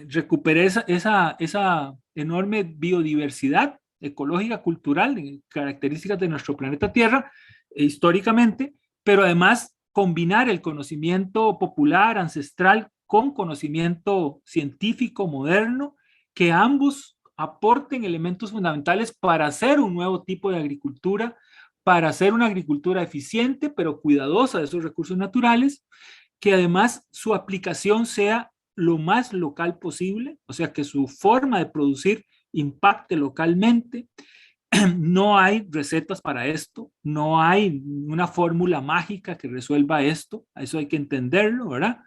recuperar esa enorme biodiversidad ecológica, cultural, características de nuestro planeta Tierra, históricamente, pero además combinar el conocimiento popular, ancestral, con conocimiento científico, moderno, que ambos aporten elementos fundamentales para hacer un nuevo tipo de agricultura, para hacer una agricultura eficiente, pero cuidadosa de esos recursos naturales, que además su aplicación sea lo más local posible, o sea, que su forma de producir impacte localmente. No hay recetas para esto, no hay una fórmula mágica que resuelva esto, eso hay que entenderlo, ¿verdad?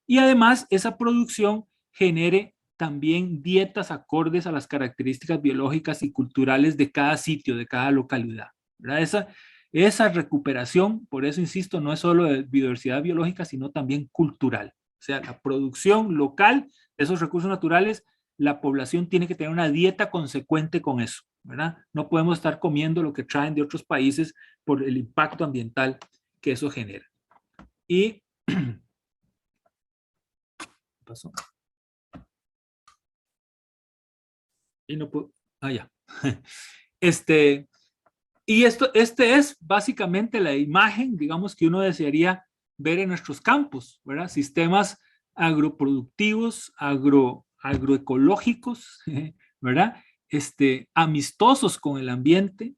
Y además esa producción genere también dietas acordes a las características biológicas y culturales de cada sitio, de cada localidad, ¿verdad? Esa recuperación, por eso insisto, no es solo de biodiversidad biológica, sino también cultural. O sea, la producción local de esos recursos naturales, la población tiene que tener una dieta consecuente con eso, ¿verdad? No podemos estar comiendo lo que traen de otros países por el impacto ambiental que eso genera. Y pasó. Y no puedo, ya. Y este es básicamente la imagen, digamos, que uno desearía ver en nuestros campos, ¿verdad? Sistemas agroproductivos, agroecológicos, ¿verdad? Amistosos con el ambiente,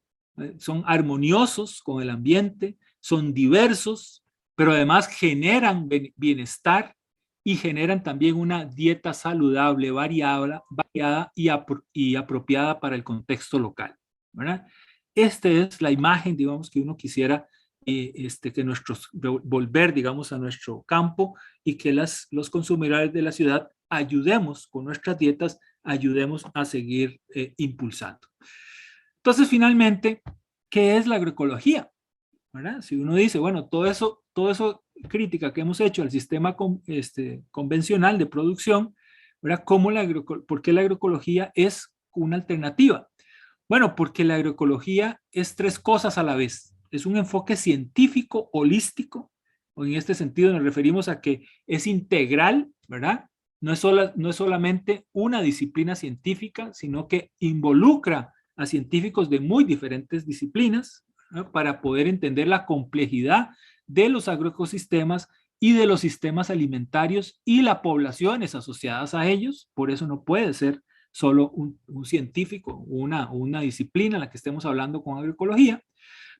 son armoniosos con el ambiente, son diversos, pero además generan bienestar y generan también una dieta saludable, variada y apropiada para el contexto local, ¿verdad? Esta es la imagen, digamos, que uno quisiera que volver, digamos, a nuestro campo y que los consumidores de la ciudad ayudemos con nuestras dietas, ayudemos a seguir impulsando. Entonces, finalmente, ¿qué es la agroecología? ¿Verdad? Si uno dice, bueno, todo eso crítica que hemos hecho al sistema convencional de producción, ¿verdad? ¿Por qué la agroecología es una alternativa? Bueno, porque la agroecología es tres cosas a la vez. Es un enfoque científico, holístico, o en este sentido nos referimos a que es integral, ¿verdad? No es solamente una disciplina científica, sino que involucra a científicos de muy diferentes disciplinas, ¿no? Para poder entender la complejidad de los agroecosistemas y de los sistemas alimentarios y las poblaciones asociadas a ellos. Por eso no puede ser solo un científico, una disciplina en la que estemos hablando con agroecología,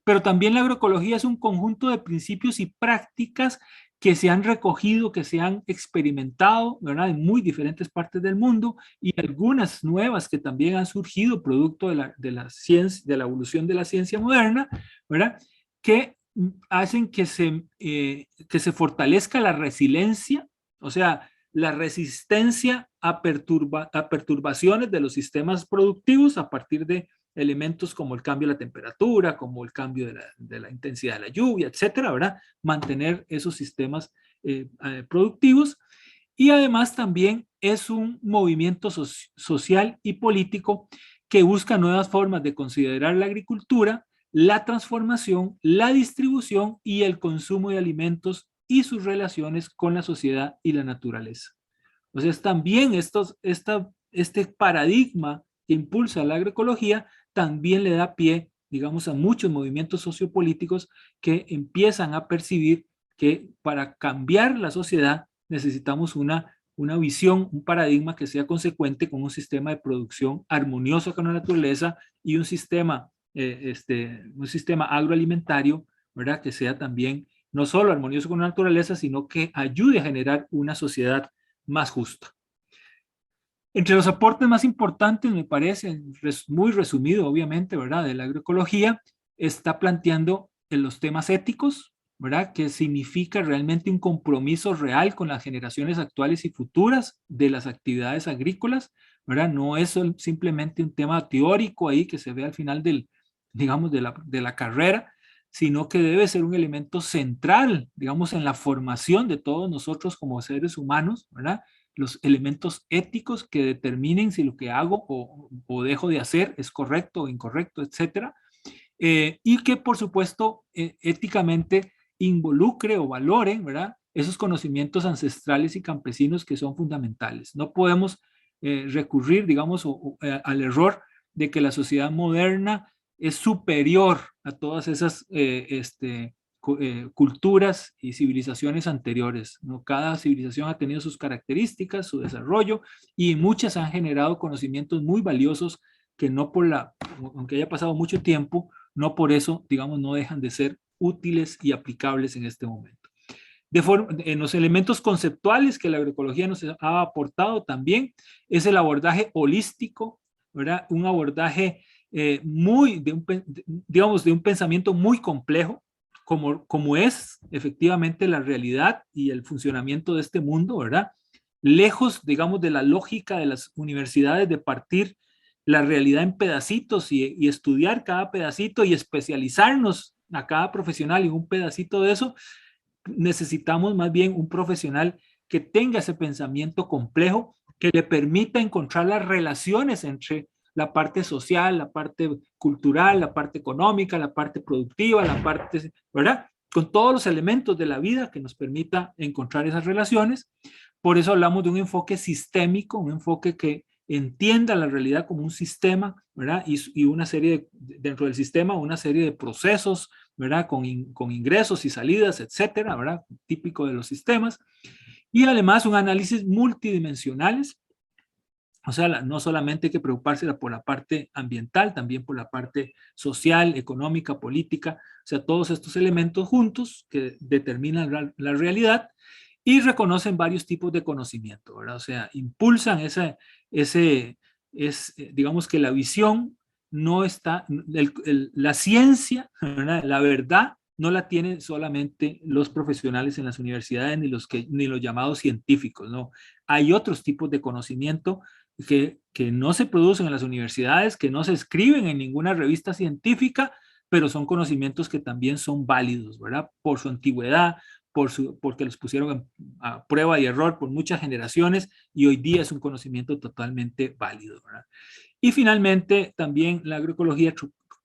pero también la agroecología es un conjunto de principios y prácticas que se han recogido, que se han experimentado, ¿verdad? En muy diferentes partes del mundo, y algunas nuevas que también han surgido producto de la ciencia, de la evolución de la ciencia moderna, ¿verdad? Que hacen que se fortalezca la resiliencia, o sea, la resistencia a perturbaciones de los sistemas productivos a partir de elementos como el cambio de la temperatura, como el cambio de la intensidad de la lluvia, etcétera, ¿verdad? Mantener esos sistemas productivos. Y además también es un movimiento social y político que busca nuevas formas de considerar la agricultura, la transformación, la distribución y el consumo de alimentos y sus relaciones con la sociedad y la naturaleza. O sea, es también este paradigma que impulsa la agroecología también le da pie, digamos, a muchos movimientos sociopolíticos que empiezan a percibir que para cambiar la sociedad necesitamos una visión, un paradigma que sea consecuente con un sistema de producción armonioso con la naturaleza y un sistema agroalimentario, ¿verdad? Que sea también no solo armonioso con la naturaleza, sino que ayude a generar una sociedad más justa. Entre los aportes más importantes, me parece, muy resumido obviamente, ¿verdad?, de la agroecología, está planteando en los temas éticos, ¿verdad?, que significa realmente un compromiso real con las generaciones actuales y futuras de las actividades agrícolas, ¿verdad? No es simplemente un tema teórico ahí que se ve al final digamos, de la carrera, sino que debe ser un elemento central, digamos, en la formación de todos nosotros como seres humanos, ¿verdad? Los elementos éticos que determinen si lo que hago o dejo de hacer es correcto o incorrecto, etcétera. Y que, por supuesto, éticamente involucre o valore, ¿verdad?, esos conocimientos ancestrales y campesinos que son fundamentales. No podemos recurrir, digamos, al error de que la sociedad moderna es superior a todas esas culturas y civilizaciones anteriores, ¿no? Cada civilización ha tenido sus características, su desarrollo, y muchas han generado conocimientos muy valiosos que no aunque haya pasado mucho tiempo, no por eso, digamos, no dejan de ser útiles y aplicables en este momento. En los elementos conceptuales que la agroecología nos ha aportado también es el abordaje holístico, ¿verdad? Un abordaje de un pensamiento muy complejo, como es efectivamente la realidad y el funcionamiento de este mundo, ¿verdad? Lejos, digamos, de la lógica de las universidades de partir la realidad en pedacitos y estudiar cada pedacito y especializarnos a cada profesional en un pedacito de eso. Necesitamos más bien un profesional que tenga ese pensamiento complejo, que le permita encontrar las relaciones entre la parte social, la parte cultural, la parte económica, la parte productiva, la parte, ¿verdad? Con todos los elementos de la vida que nos permita encontrar esas relaciones. Por eso hablamos de un enfoque sistémico, un enfoque que entienda la realidad como un sistema, ¿verdad? Y una serie dentro del sistema, una serie de procesos, ¿verdad? Con ingresos y salidas, etcétera, ¿verdad? Típico de los sistemas. Y además un análisis multidimensionales. O sea, no solamente hay que preocuparse por la parte ambiental, también por la parte social, económica, política, o sea, todos estos elementos juntos que determinan la realidad y reconocen varios tipos de conocimiento, ¿verdad? O sea, impulsan digamos que la visión no está, la ciencia, ¿verdad? La verdad no la tienen solamente los profesionales en las universidades ni los llamados científicos, ¿no? Hay otros tipos de conocimiento que no se producen en las universidades, que no se escriben en ninguna revista científica, pero son conocimientos que también son válidos, ¿verdad? Por su antigüedad, porque los pusieron a prueba y error por muchas generaciones y hoy día es un conocimiento totalmente válido, ¿verdad? Y finalmente también la agroecología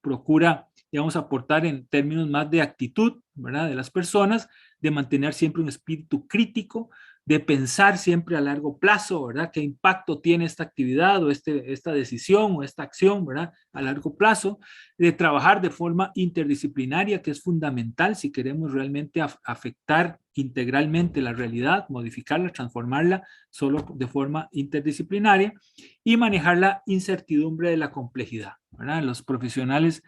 procura, digamos, aportar en términos más de actitud, ¿verdad? De las personas, de mantener siempre un espíritu crítico, de pensar siempre a largo plazo, ¿verdad? ¿Qué impacto tiene esta actividad o esta decisión o esta acción, ¿verdad? A largo plazo, de trabajar de forma interdisciplinaria, que es fundamental si queremos realmente afectar integralmente la realidad, modificarla, transformarla solo de forma interdisciplinaria y manejar la incertidumbre de la complejidad, ¿verdad? Los profesionales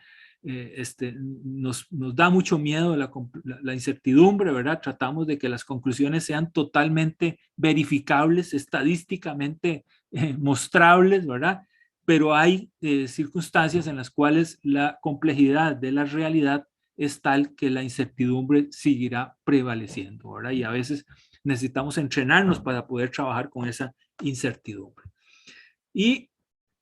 nos da mucho miedo la incertidumbre, ¿verdad? Tratamos de que las conclusiones sean totalmente verificables, estadísticamente mostrables, ¿verdad? Pero hay circunstancias en las cuales la complejidad de la realidad es tal que la incertidumbre seguirá prevaleciendo, ¿verdad? Y a veces necesitamos entrenarnos para poder trabajar con esa incertidumbre. Y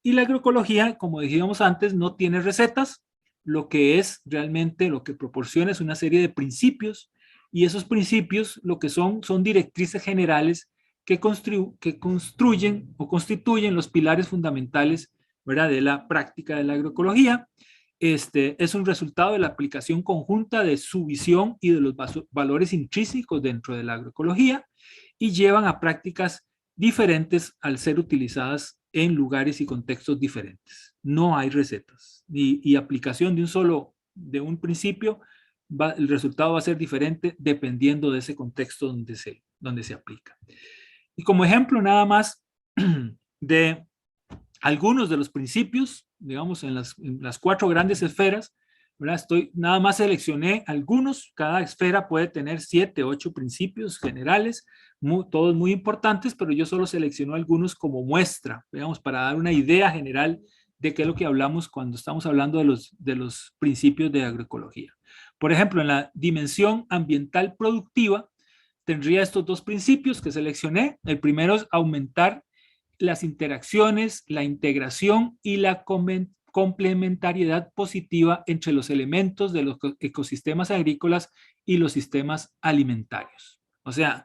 la agroecología, como dijimos antes, no tiene recetas. Lo que es realmente, lo que proporciona es una serie de principios, y esos principios lo que son directrices generales que construyen o constituyen los pilares fundamentales, ¿verdad?, de la práctica de la agroecología. Es un resultado de la aplicación conjunta de su visión y de los valores intrínsecos dentro de la agroecología, y llevan a prácticas diferentes al ser utilizadas en lugares y contextos diferentes. No hay recetas y aplicación de un principio, el resultado va a ser diferente dependiendo de ese contexto donde se aplica. Y como ejemplo nada más de algunos de los principios, digamos en las 4 grandes esferas, ¿verdad? Nada más seleccioné algunos. Cada esfera puede tener 7, 8 principios generales, todos muy importantes, pero yo solo selecciono algunos como muestra, digamos, para dar una idea general de qué es lo que hablamos cuando estamos hablando de los principios de agroecología. Por ejemplo, en la dimensión ambiental productiva, tendría estos 2 principios que seleccioné. El primero es aumentar las interacciones, la integración y la complementariedad positiva entre los elementos de los ecosistemas agrícolas y los sistemas alimentarios. O sea,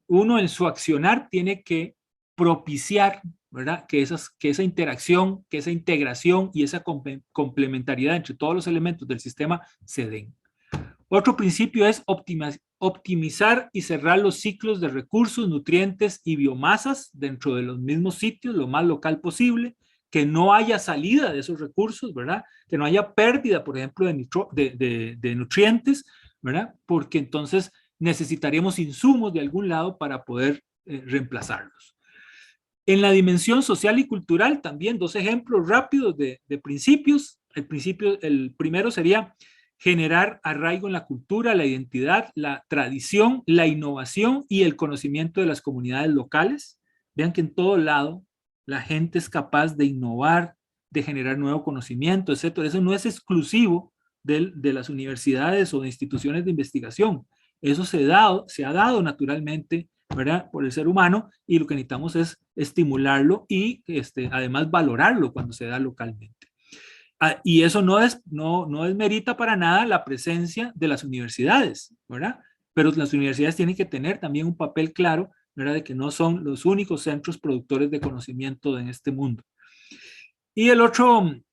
uno en su accionar tiene que propiciar, ¿verdad?, que esa interacción, que esa integración y esa complementariedad entre todos los elementos del sistema se den. Otro principio es optimizar y cerrar los ciclos de recursos, nutrientes y biomasas dentro de los mismos sitios lo más local posible, que no haya salida de esos recursos, ¿verdad? Que no haya pérdida, por ejemplo, de nutrientes, ¿verdad? Porque entonces necesitaríamos insumos de algún lado para poder reemplazarlos. En la dimensión social y cultural, también 2 ejemplos rápidos de principios. El primero sería generar arraigo en la cultura, la identidad, la tradición, la innovación y el conocimiento de las comunidades locales. Vean que en todo lado la gente es capaz de innovar, de generar nuevo conocimiento, etc. Eso no es exclusivo de las universidades o de instituciones de investigación. Eso se ha dado naturalmente, ¿verdad?, por el ser humano, y lo que necesitamos es estimularlo y además valorarlo cuando se da localmente. Y eso no desmerita para nada la presencia de las universidades, ¿verdad? Pero las universidades tienen que tener también un papel claro, ¿verdad?, de que no son los únicos centros productores de conocimiento en este mundo. Y el otro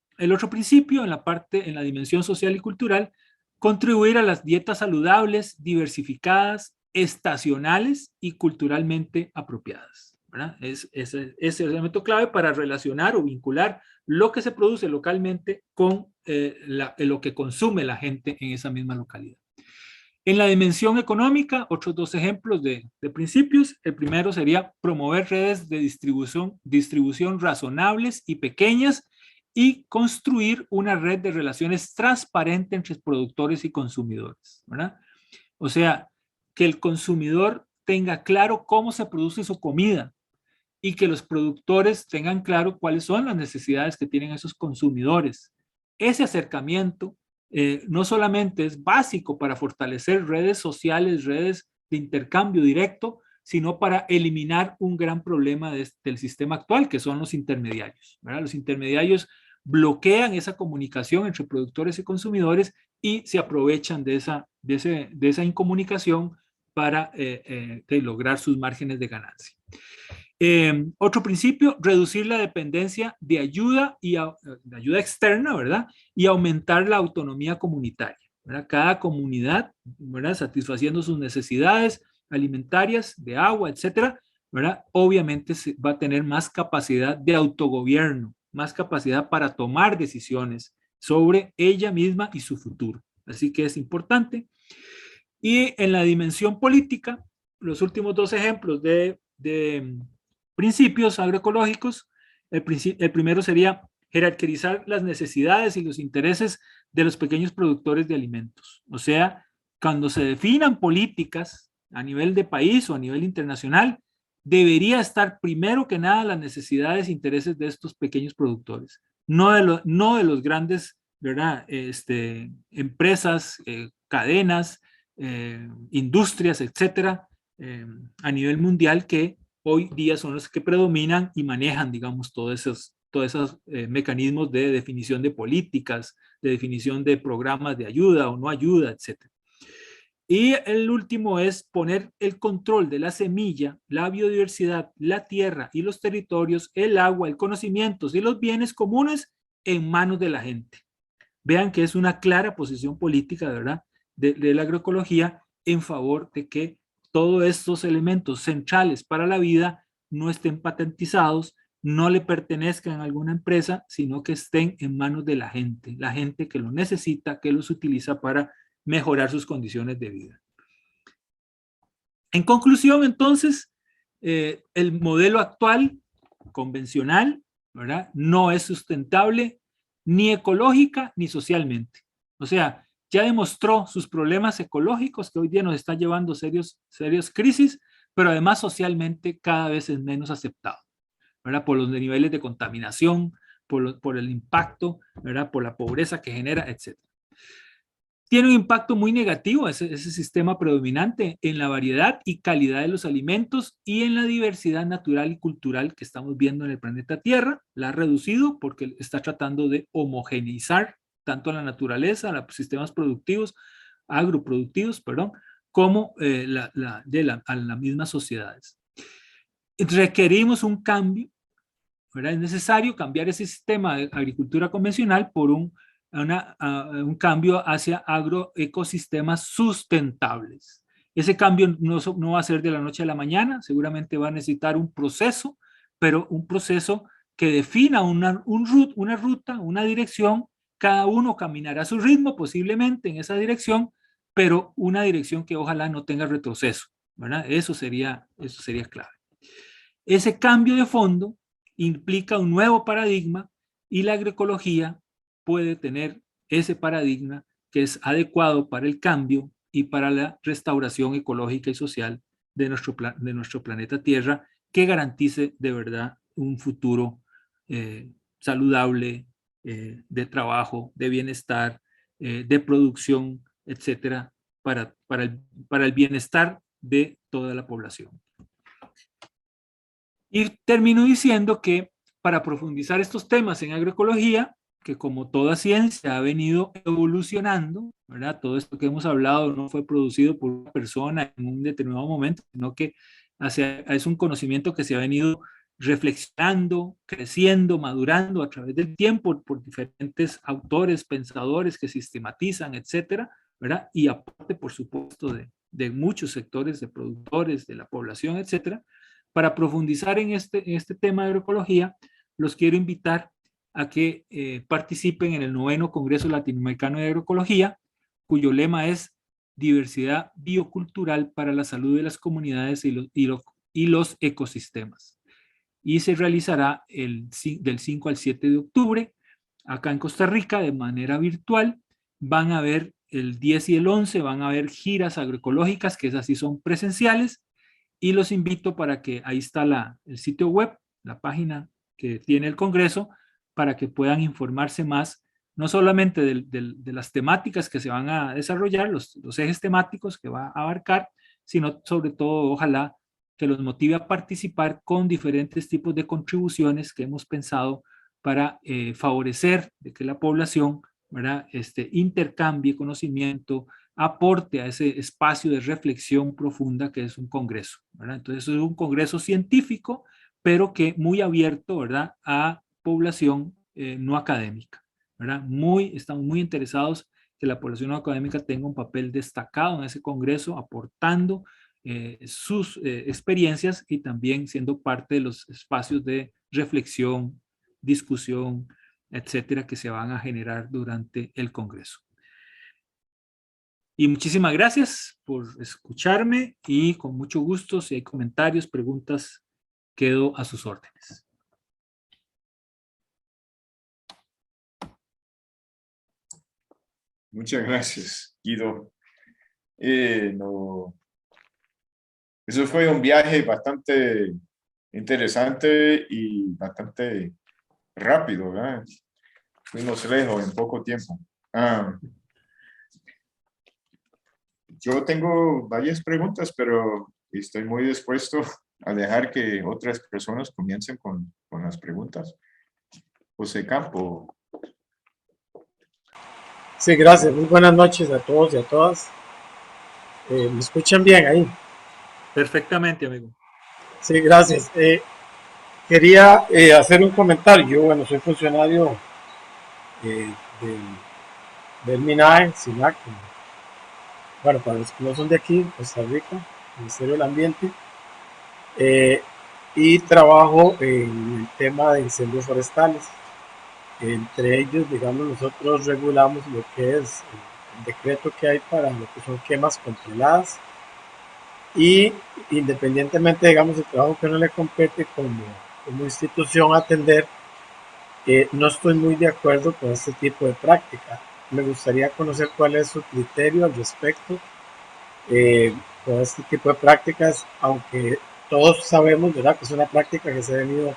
principio en la dimensión social y cultural, contribuir a las dietas saludables, diversificadas, estacionales y culturalmente apropiadas, ¿verdad? Es el elemento clave para relacionar o vincular lo que se produce localmente con lo que consume la gente en esa misma localidad. En la dimensión económica, otros 2 ejemplos de principios. El primero sería promover redes de distribución razonables y pequeñas y construir una red de relaciones transparente entre productores y consumidores, ¿verdad? O sea, que el consumidor tenga claro cómo se produce su comida y que los productores tengan claro cuáles son las necesidades que tienen esos consumidores. Ese acercamiento no solamente es básico para fortalecer redes sociales, redes de intercambio directo, sino para eliminar un gran problema del sistema actual, que son los intermediarios, ¿verdad? Los intermediarios bloquean esa comunicación entre productores y consumidores y se aprovechan de esa incomunicación para lograr sus márgenes de ganancia. Otro principio, reducir la dependencia de ayuda externa, ¿verdad? Y aumentar la autonomía comunitaria, ¿verdad? Cada comunidad, ¿verdad?, satisfaciendo sus necesidades alimentarias, de agua, etcétera, ¿verdad?, obviamente va a tener más capacidad de autogobierno, más capacidad para tomar decisiones sobre ella misma y su futuro. Así que es importante. Y en la dimensión política, los últimos 2 ejemplos de principios agroecológicos. El primero sería jerarquizar las necesidades y los intereses de los pequeños productores de alimentos. O sea, cuando se definan políticas a nivel de país o a nivel internacional, debería estar primero que nada las necesidades e intereses de estos pequeños productores, no de los grandes, ¿verdad?, empresas, cadenas, industrias, etcétera, a nivel mundial, que hoy día son los que predominan y manejan, digamos, todos esos mecanismos de definición de políticas, de definición de programas de ayuda o no ayuda, etc. Y el último es poner el control de la semilla, la biodiversidad, la tierra y los territorios, el agua, el conocimiento y los bienes comunes en manos de la gente. Vean que es una clara posición política, ¿verdad?, de la agroecología en favor de que todos estos elementos centrales para la vida no estén patentizados, no le pertenezcan a alguna empresa, sino que estén en manos de la gente que lo necesita, que los utiliza para mejorar sus condiciones de vida. En conclusión, entonces, el modelo actual, convencional, ¿verdad?, no es sustentable ni ecológica ni socialmente. O sea, ya demostró sus problemas ecológicos que hoy día nos están llevando serios crisis, pero además socialmente cada vez es menos aceptado, ¿verdad?, por los niveles de contaminación, por el impacto, ¿verdad?, por la pobreza que genera, etc. Tiene un impacto muy negativo ese sistema predominante en la variedad y calidad de los alimentos y en la diversidad natural y cultural que estamos viendo en el planeta Tierra. La ha reducido porque está tratando de homogeneizar tanto a la naturaleza, a los sistemas productivos, agroproductivos, perdón, como a las mismas sociedades. Requerimos un cambio, ¿verdad? Es necesario cambiar ese sistema de agricultura convencional por un cambio hacia agroecosistemas sustentables. Ese cambio no va a ser de la noche a la mañana, seguramente va a necesitar un proceso, pero un proceso que defina una ruta, una dirección. Cada uno caminará a su ritmo, posiblemente en esa dirección, pero una dirección que ojalá no tenga retroceso, ¿verdad? Eso sería clave. Ese cambio de fondo implica un nuevo paradigma y la agroecología puede tener ese paradigma que es adecuado para el cambio y para la restauración ecológica y social de nuestro planeta Tierra, que garantice de verdad un futuro saludable, de trabajo, de bienestar, de producción, etcétera, para el bienestar de toda la población. Y termino diciendo que para profundizar estos temas en agroecología, que como toda ciencia ha venido evolucionando, ¿verdad? Todo esto que hemos hablado no fue producido por una persona en un determinado momento, sino que es un conocimiento que se ha venido reflexionando, creciendo, madurando a través del tiempo por diferentes autores, pensadores que sistematizan, etcétera, ¿verdad? Y aparte, por supuesto, de muchos sectores de productores, de la población, etcétera. Para profundizar en este tema de agroecología, los quiero invitar a que participen en el 9º Congreso Latinoamericano de Agroecología, cuyo lema es Diversidad Biocultural para la Salud de las Comunidades y los Ecosistemas. Y se realizará del 5 al 7 de octubre, acá en Costa Rica, de manera virtual. Van a haber el 10 y el 11, van a haber giras agroecológicas, que esas sí son presenciales, y los invito para que ahí está el sitio web, la página que tiene el Congreso, para que puedan informarse más, no solamente de las temáticas que se van a desarrollar, los ejes temáticos que va a abarcar, sino sobre todo, ojalá, que los motive a participar con diferentes tipos de contribuciones que hemos pensado para favorecer de que la población, ¿verdad? Intercambie conocimiento, aporte a ese espacio de reflexión profunda que es un congreso, ¿verdad? Entonces es un congreso científico, pero que muy abierto, ¿verdad?, a población no académica, ¿verdad? Estamos muy interesados que la población no académica tenga un papel destacado en ese congreso, aportando sus experiencias y también siendo parte de los espacios de reflexión, discusión, etcétera, que se van a generar durante el congreso. Y muchísimas gracias por escucharme y con mucho gusto, si hay comentarios, preguntas, quedo a sus órdenes. Muchas gracias, Guido. Eso fue un viaje bastante interesante y bastante rápido, ¿verdad? Fuimos lejos en poco tiempo. Yo tengo varias preguntas, pero estoy muy dispuesto a dejar que otras personas comiencen con las preguntas. José Campo. Sí, gracias. Muy buenas noches a todos y a todas. ¿Me escuchan bien ahí? Perfectamente, amigo. Sí, gracias. Quería hacer un comentario. Yo, bueno, soy funcionario del MINAE, SINAC. Bueno, para los que no son de aquí, Costa Rica, Ministerio del Ambiente. Y trabajo en el tema de incendios forestales. Entre ellos, digamos, nosotros regulamos lo que es el decreto que hay para lo que son quemas controladas, y independientemente, digamos, del trabajo que no le compete como institución atender, no estoy muy de acuerdo con este tipo de práctica. Me gustaría conocer cuál es su criterio al respecto con este tipo de prácticas, aunque todos sabemos, ¿verdad?, que es una práctica que se ha venido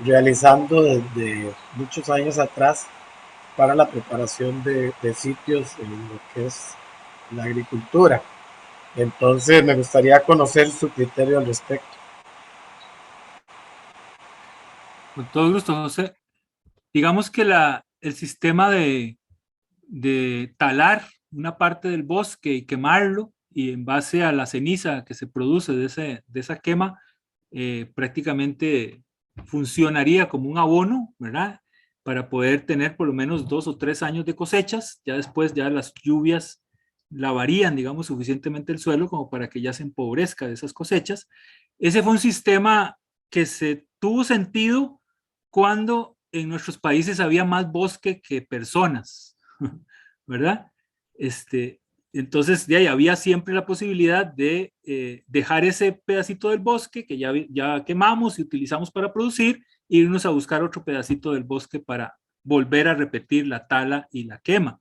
realizando desde muchos años atrás para la preparación de sitios en lo que es la agricultura. Entonces me gustaría conocer su criterio al respecto. Con todo gusto, José. Digamos que el sistema de talar una parte del bosque y quemarlo, y en base a la ceniza que se produce de esa quema, prácticamente funcionaría como un abono, ¿verdad?, para poder tener por lo menos 2 o 3 años de cosechas. Ya después, ya las lluvias lavarían, digamos, suficientemente el suelo como para que ya se empobrezca de esas cosechas. Ese fue un sistema que se tuvo sentido cuando en nuestros países había más bosque que personas, ¿verdad? Entonces, de ahí había siempre la posibilidad de dejar ese pedacito del bosque que ya quemamos y utilizamos para producir, e irnos a buscar otro pedacito del bosque para volver a repetir la tala y la quema.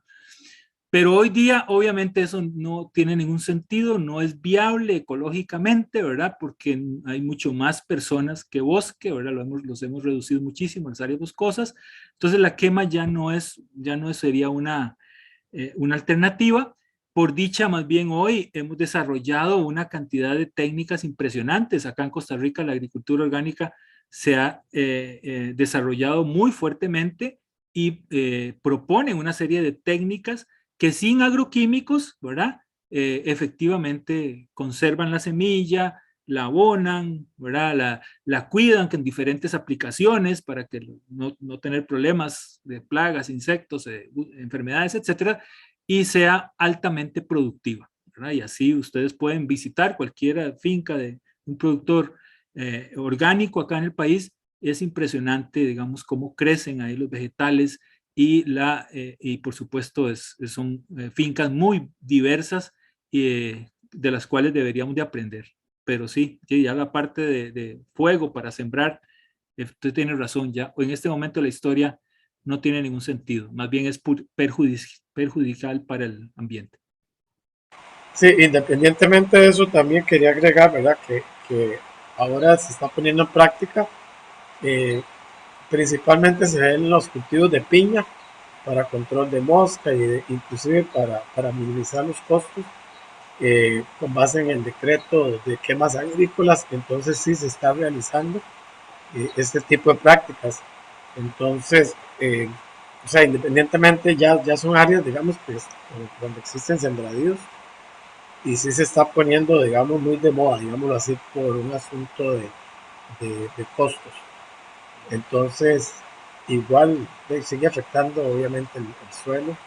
Pero hoy día, obviamente, eso no tiene ningún sentido, no es viable ecológicamente, ¿verdad? Porque hay mucho más personas que bosque, ¿verdad? Los hemos reducido muchísimo en las áreas boscosas. Entonces, la quema ya no sería una alternativa. Por dicha, más bien hoy hemos desarrollado una cantidad de técnicas impresionantes. Acá en Costa Rica, la agricultura orgánica se ha desarrollado muy fuertemente y propone una serie de técnicas que sin agroquímicos, ¿verdad? Efectivamente conservan la semilla, la abonan, ¿verdad? La cuidan con diferentes aplicaciones para que no tener problemas de plagas, insectos, enfermedades, etcétera, y sea altamente productiva, ¿verdad? Y así ustedes pueden visitar cualquier finca de un productor orgánico acá en el país. Es impresionante, digamos, cómo crecen ahí los vegetales, y por supuesto son fincas muy diversas de las cuales deberíamos de aprender. Pero sí, ya la parte de fuego para sembrar, usted tiene razón, ya en este momento la historia no tiene ningún sentido, más bien es perjudicial para el ambiente. Sí, independientemente de eso, también quería agregar, ¿verdad? Que ahora se está poniendo en práctica, principalmente se ven los cultivos de piña para control de mosca y inclusive para minimizar los costos, con base en el decreto de quemas agrícolas. Entonces sí se está realizando este tipo de prácticas. Entonces, o sea, independientemente ya son áreas, digamos, pues, donde existen sembradíos, y sí se está poniendo, digamos, muy de moda, digámoslo así, por un asunto de costos. Entonces, igual sigue afectando obviamente el suelo.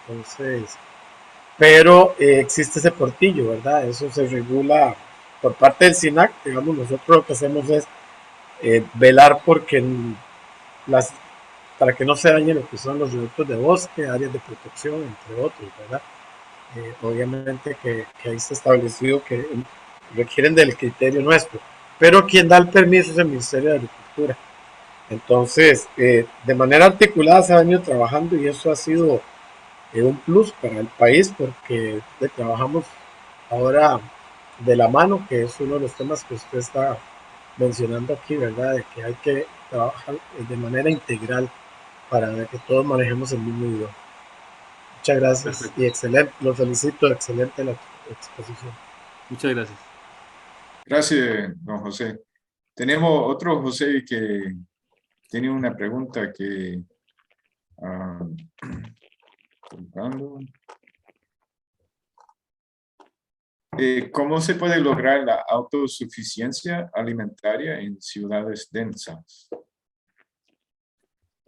Entonces, pero existe ese portillo, ¿verdad? Eso se regula por parte del SINAC. Digamos, nosotros lo que hacemos es velar porque para que no se dañen lo que son los reductos de bosque, áreas de protección, entre otros, ¿verdad? Obviamente que ahí está establecido que requieren del criterio nuestro, pero quien da el permiso es el Ministerio de Agricultura. Entonces, de manera articulada se ha venido trabajando, y eso ha sido un plus para el país, porque trabajamos ahora de la mano, que es uno de los temas que usted está mencionando aquí, ¿verdad? De que hay que trabajar de manera integral para que todos manejemos el mismo idioma. Muchas gracias. Perfecto. Y excelente, lo felicito, excelente la exposición. Muchas gracias. Gracias, don José. Tenemos otro José que tiene una pregunta que... ¿cómo se puede lograr la autosuficiencia alimentaria en ciudades densas?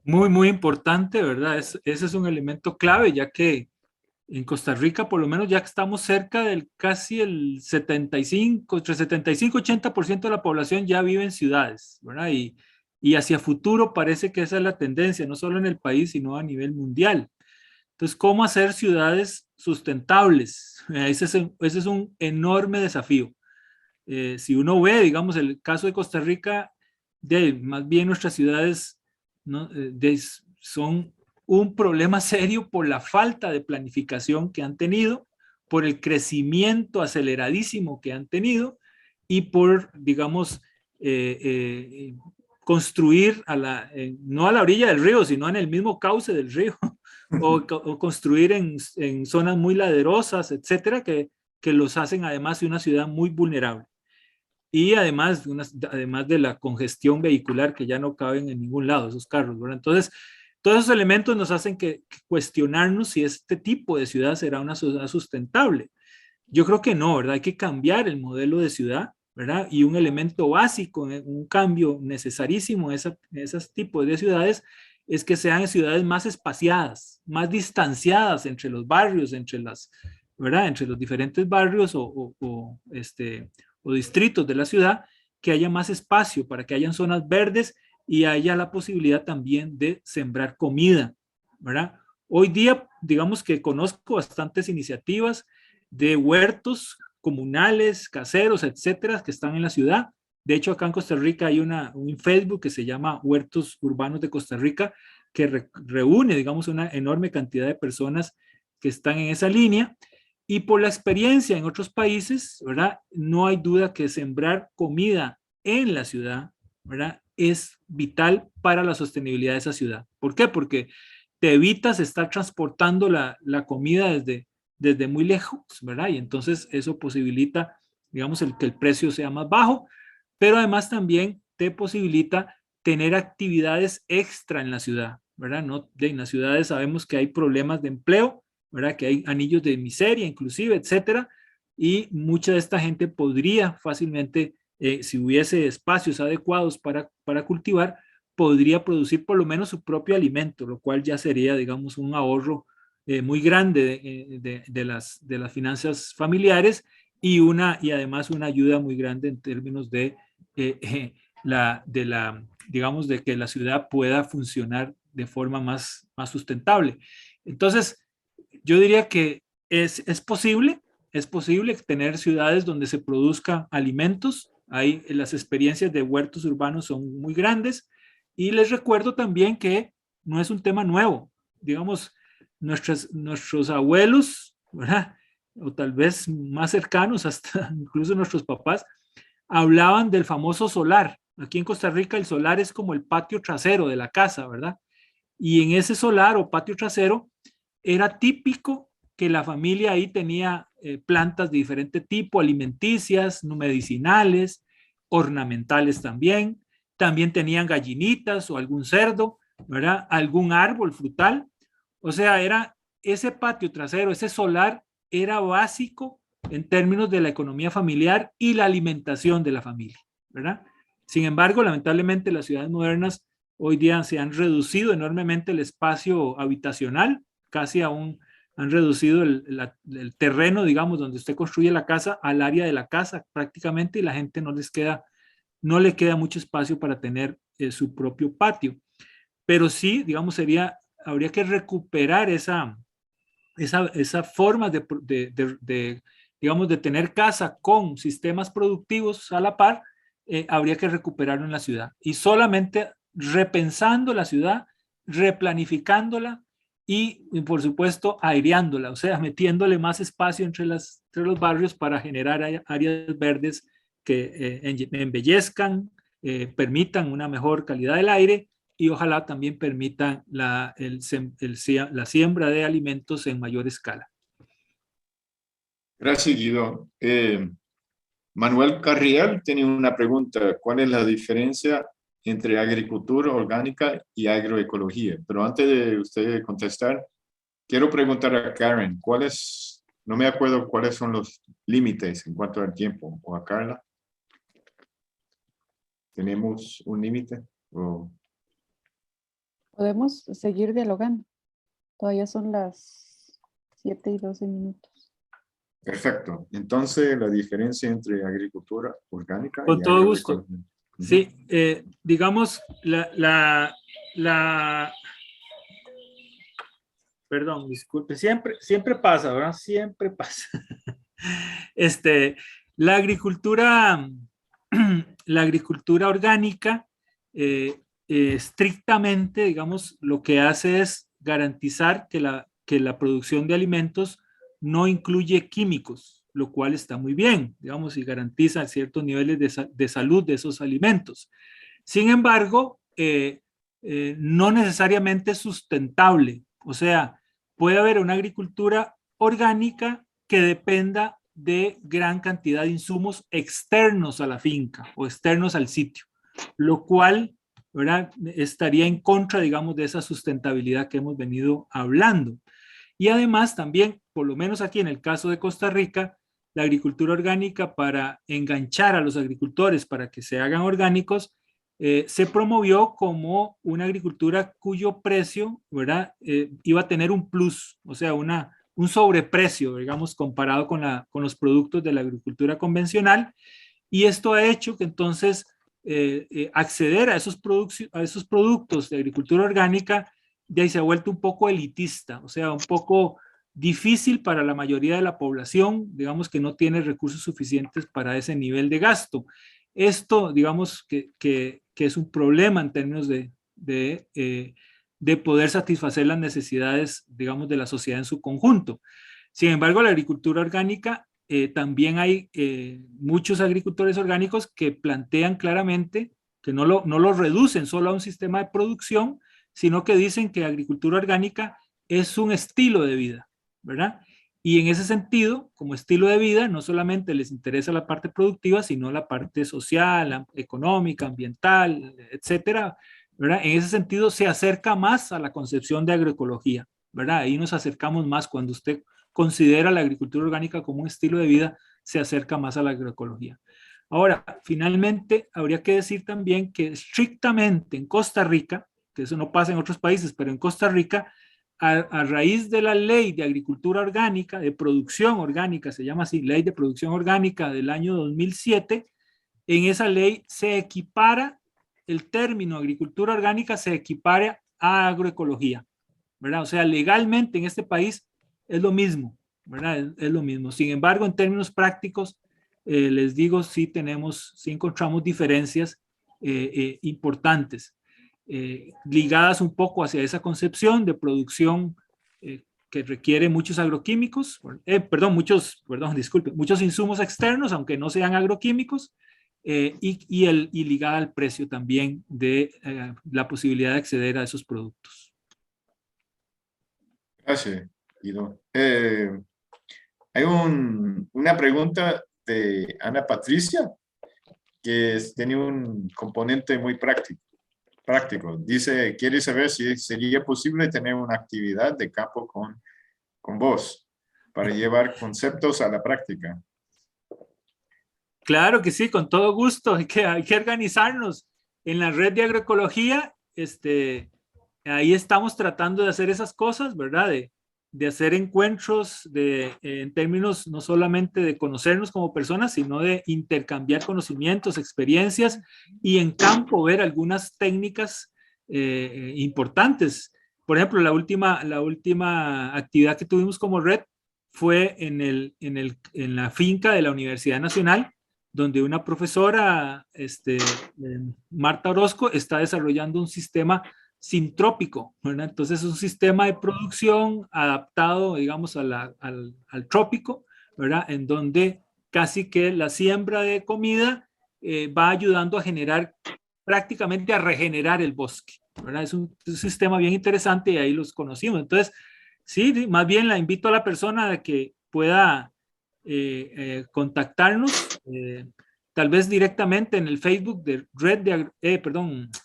Muy, muy importante, ¿verdad? Ese es un elemento clave, ya que en Costa Rica, por lo menos, ya que estamos cerca del casi el 75, entre 75 y 80% de la población ya vive en ciudades, ¿verdad? Y hacia futuro parece que esa es la tendencia, no solo en el país, sino a nivel mundial. Entonces, ¿cómo hacer ciudades sustentables? Ese es un enorme desafío. Si uno ve, digamos, el caso de Costa Rica, más bien nuestras ciudades, ¿no? Son un problema serio por la falta de planificación que han tenido, por el crecimiento aceleradísimo que han tenido, y por, digamos, construir no a la orilla del río, sino en el mismo cauce del río, o construir en zonas muy laderosas, etcétera, que los hacen además de una ciudad muy vulnerable. Y además de la congestión vehicular, que ya no caben en ningún lado esos carros, ¿verdad? Entonces, todos esos elementos nos hacen que cuestionarnos si este tipo de ciudad será una ciudad sustentable. Yo creo que no, ¿verdad? Hay que cambiar el modelo de ciudad, ¿verdad? Y un elemento básico, un cambio necesarísimo en esos tipos de ciudades, es que sean ciudades más espaciadas, más distanciadas entre los barrios, entre ¿verdad? Entre los diferentes barrios o distritos de la ciudad, que haya más espacio para que hayan zonas verdes y haya la posibilidad también de sembrar comida, ¿verdad? Hoy día, digamos que conozco bastantes iniciativas de huertos comunales, caseros, etcétera, que están en la ciudad. De hecho, acá en Costa Rica hay un Facebook que se llama Huertos Urbanos de Costa Rica, que reúne, digamos, una enorme cantidad de personas que están en esa línea. Y por la experiencia en otros países, ¿verdad? No hay duda que sembrar comida en la ciudad, ¿verdad? Es vital para la sostenibilidad de esa ciudad. ¿Por qué? Porque te evitas estar transportando la comida desde muy lejos, ¿verdad? Y entonces eso posibilita, digamos, que el precio sea más bajo, pero además también te posibilita tener actividades extra en la ciudad, ¿verdad? No, en las ciudades sabemos que hay problemas de empleo, ¿verdad? Que hay anillos de miseria, inclusive, etcétera, y mucha de esta gente podría fácilmente, si hubiese espacios adecuados para cultivar, podría producir por lo menos su propio alimento, lo cual ya sería, digamos, un ahorro muy grande de las finanzas familiares y además una ayuda muy grande en términos digamos, de que la ciudad pueda funcionar de forma más sustentable. Entonces, yo diría que es posible tener ciudades donde se produzcan alimentos. Ahí las experiencias de huertos urbanos son muy grandes. Y les recuerdo también que no es un tema nuevo. Digamos, nuestros abuelos, ¿verdad? O tal vez más cercanos, hasta incluso nuestros papás, hablaban del famoso solar. Aquí en Costa Rica el solar es como el patio trasero de la casa, ¿verdad? Y en ese solar o patio trasero era típico que la familia ahí tenía plantas de diferente tipo, alimenticias, medicinales, ornamentales también. También tenían gallinitas o algún cerdo, ¿verdad? Algún árbol frutal. O sea, era ese patio trasero, ese solar era básico en términos de la economía familiar y la alimentación de la familia, ¿verdad? Sin embargo, lamentablemente las ciudades modernas hoy día se han reducido enormemente el espacio habitacional, casi han reducido el terreno, digamos, donde usted construye la casa al área de la casa prácticamente, y la gente no le queda mucho espacio para tener su propio patio. Pero sí, digamos, habría que recuperar esa forma digamos, de tener casa con sistemas productivos a la par. Habría que recuperarlo en la ciudad. Y solamente repensando la ciudad, replanificándola y, por supuesto, aireándola, o sea, metiéndole más espacio entre los barrios para generar áreas verdes que embellezcan, permitan una mejor calidad del aire y ojalá también permitan la siembra de alimentos en mayor escala. Gracias, Guido. Manuel Carriel tiene una pregunta. ¿Cuál es la diferencia entre agricultura orgánica y agroecología? Pero antes de usted contestar, quiero preguntar a Karen, no me acuerdo cuáles son los límites en cuanto al tiempo, o a Carla. ¿Tenemos un límite? Podemos seguir dialogando. Todavía son las 7:12. Perfecto. Entonces, la diferencia entre agricultura orgánica con y todo gusto. agroecología. Sí, digamos, perdón, disculpe, siempre pasa, ¿verdad? Siempre pasa. La agricultura orgánica, estrictamente, digamos, lo que hace es garantizar que la producción de alimentos no incluye químicos, lo cual está muy bien, digamos, y garantiza ciertos niveles de salud de esos alimentos. Sin embargo, no necesariamente es sustentable. O sea, puede haber una agricultura orgánica que dependa de gran cantidad de insumos externos a la finca o externos al sitio, lo cual, ¿verdad?, estaría en contra, digamos, de esa sustentabilidad que hemos venido hablando. Y además también, por lo menos aquí en el caso de Costa Rica, la agricultura orgánica, para enganchar a los agricultores para que se hagan orgánicos, se promovió como una agricultura cuyo precio, ¿verdad?, iba a tener un plus, o sea, una un sobreprecio, digamos, comparado con los productos de la agricultura convencional, y esto ha hecho que entonces acceder a esos productos de agricultura orgánica ya se ha vuelto un poco elitista, o sea, un poco difícil para la mayoría de la población, digamos que no tiene recursos suficientes para ese nivel de gasto. Esto, digamos, que es un problema en términos de poder satisfacer las necesidades, digamos, de la sociedad en su conjunto. Sin embargo, la agricultura orgánica, también hay muchos agricultores orgánicos que plantean claramente que no lo reducen solo a un sistema de producción, sino que dicen que agricultura orgánica es un estilo de vida, ¿verdad? Y en ese sentido, como estilo de vida, no solamente les interesa la parte productiva, sino la parte social, económica, ambiental, etcétera, ¿verdad? En ese sentido, se acerca más a la concepción de agroecología, ¿verdad? Ahí nos acercamos más. Cuando usted considera la agricultura orgánica como un estilo de vida, se acerca más a la agroecología. Ahora, finalmente, habría que decir también que estrictamente en Costa Rica, que eso no pasa en otros países, pero en Costa Rica, a raíz de la ley de agricultura orgánica, de producción orgánica, se llama así, ley de producción orgánica del año 2007, en esa ley se equipara el término agricultura orgánica, se equipara a agroecología, ¿verdad? O sea, legalmente en este país es lo mismo, ¿verdad? Es lo mismo. Sin embargo, en términos prácticos, les digo, sí encontramos diferencias importantes. Ligadas un poco hacia esa concepción de producción que requiere muchos agroquímicos, muchos insumos externos, aunque no sean agroquímicos, y ligada al precio también de la posibilidad de acceder a esos productos. Gracias, Guido. Hay una pregunta de Ana Patricia que tiene un componente muy práctico. Dice, quiere saber si sería posible tener una actividad de campo con vos para llevar conceptos a la práctica. Claro que sí, con todo gusto. Hay que organizarnos. En la red de agroecología, ahí estamos tratando de hacer esas cosas, ¿verdad? De hacer encuentros en términos no solamente de conocernos como personas, sino de intercambiar conocimientos, experiencias y en campo ver algunas técnicas importantes. Por ejemplo, la última actividad que tuvimos como red fue en la finca de la Universidad Nacional, donde una profesora, Marta Orozco, está desarrollando un sistema sintrópico, ¿verdad? Entonces es un sistema de producción adaptado, digamos, al trópico, ¿verdad? En donde casi que la siembra de comida va ayudando a generar, prácticamente a regenerar el bosque, ¿verdad? Es un sistema bien interesante y ahí los conocimos. Entonces, sí, más bien la invito a la persona a que pueda contactarnos, tal vez directamente en el Facebook de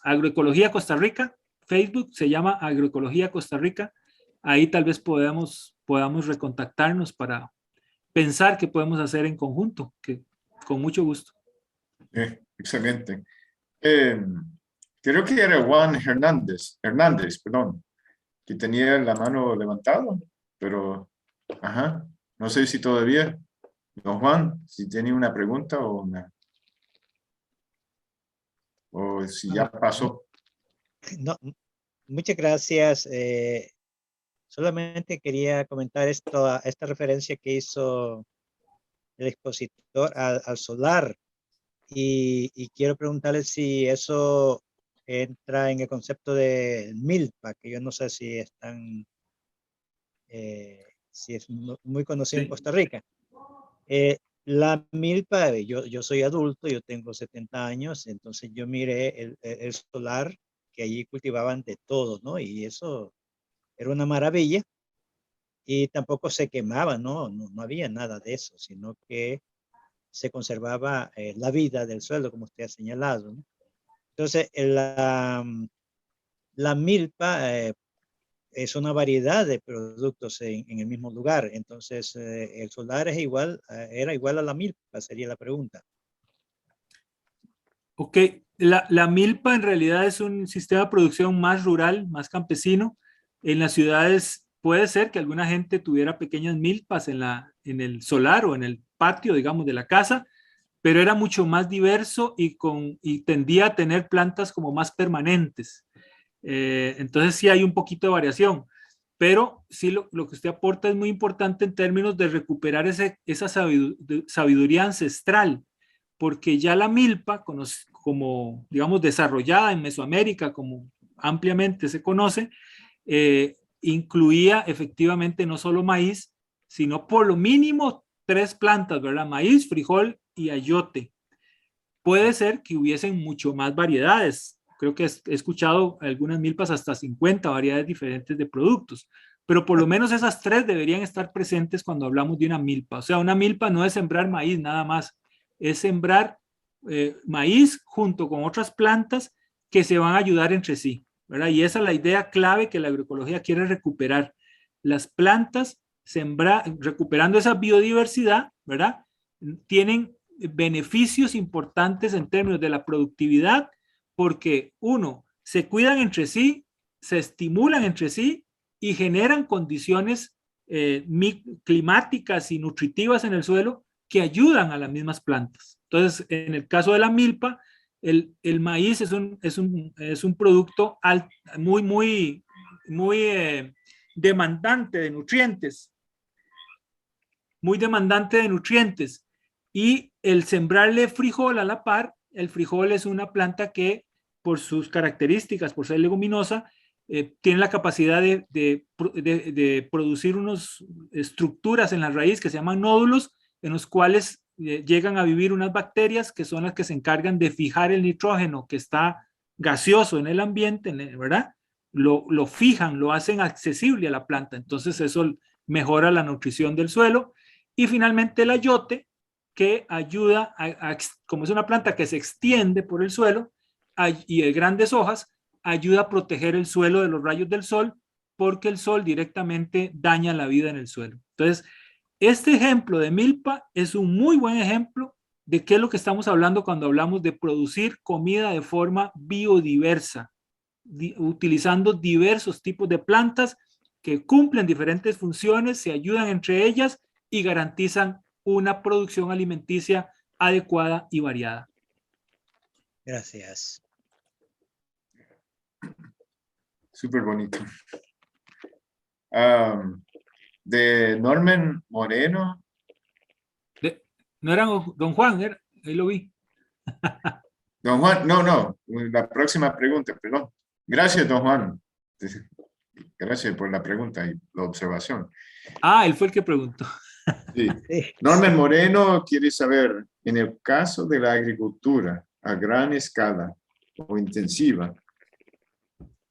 Agroecología Costa Rica. Facebook se llama Agroecología Costa Rica. Ahí tal vez podamos recontactarnos para pensar qué podemos hacer en conjunto, que con mucho gusto. Excelente. Creo que era Juan Hernández, que tenía la mano levantada, pero, no sé si todavía. Don Juan, si tiene una pregunta o si ya pasó. No, muchas gracias. Solamente quería comentar esta referencia que hizo el expositor al solar y quiero preguntarle si eso entra en el concepto de milpa, que yo no sé si si es muy conocido en Costa Rica. La milpa, yo soy adulto, yo tengo 70 años, entonces yo miré el solar que allí cultivaban de todo, ¿no? Y eso era una maravilla y tampoco se quemaba, ¿no? No había nada de eso, sino que se conservaba la vida del suelo, como usted ha señalado, ¿no? Entonces, la milpa es una variedad de productos en el mismo lugar. Entonces, el solar era igual a la milpa, sería la pregunta. Ok, la milpa en realidad es un sistema de producción más rural, más campesino. En las ciudades puede ser que alguna gente tuviera pequeñas milpas en el solar o en el patio, digamos, de la casa, pero era mucho más diverso y tendía a tener plantas como más permanentes. Entonces sí hay un poquito de variación, pero sí lo que usted aporta es muy importante en términos de recuperar esa sabiduría ancestral, porque ya la milpa, como digamos desarrollada en Mesoamérica, como ampliamente se conoce, incluía efectivamente no solo maíz, sino por lo mínimo 3 plantas, ¿verdad? Maíz, frijol y ayote. Puede ser que hubiesen mucho más variedades. Creo que he escuchado algunas milpas hasta 50 variedades diferentes de productos, pero por lo menos esas 3 deberían estar presentes cuando hablamos de una milpa. O sea, una milpa no es sembrar maíz nada más, es sembrar maíz junto con otras plantas que se van a ayudar entre sí, ¿verdad? Y esa es la idea clave que la agroecología quiere recuperar. Las plantas recuperando esa biodiversidad, ¿verdad? Tienen beneficios importantes en términos de la productividad porque, uno, se cuidan entre sí, se estimulan entre sí y generan condiciones climáticas y nutritivas en el suelo que ayudan a las mismas plantas. Entonces, en el caso de la milpa, el maíz es un producto muy demandante de nutrientes, y el sembrarle frijol a la par, el frijol es una planta que por sus características, por ser leguminosa, tiene la capacidad de producir unas estructuras en la raíz que se llaman nódulos, en los cuales llegan a vivir unas bacterias que son las que se encargan de fijar el nitrógeno que está gaseoso en el ambiente, ¿verdad? Lo fijan, lo hacen accesible a la planta, entonces eso mejora la nutrición del suelo. Y finalmente el ayote, que ayuda, como es una planta que se extiende por el suelo y de grandes hojas, ayuda a proteger el suelo de los rayos del sol, porque el sol directamente daña la vida en el suelo. Entonces, este ejemplo de milpa es un muy buen ejemplo de qué es lo que estamos hablando cuando hablamos de producir comida de forma biodiversa, utilizando diversos tipos de plantas que cumplen diferentes funciones, se ayudan entre ellas y garantizan una producción alimenticia adecuada y variada. Gracias. Súper bonito. De Norman Moreno. No era don Juan, ahí lo vi. Don Juan, no, la próxima pregunta, perdón. Gracias, don Juan. Gracias por la pregunta y la observación. Ah, él fue el que preguntó. Sí. Norman Moreno quiere saber, en el caso de la agricultura a gran escala o intensiva,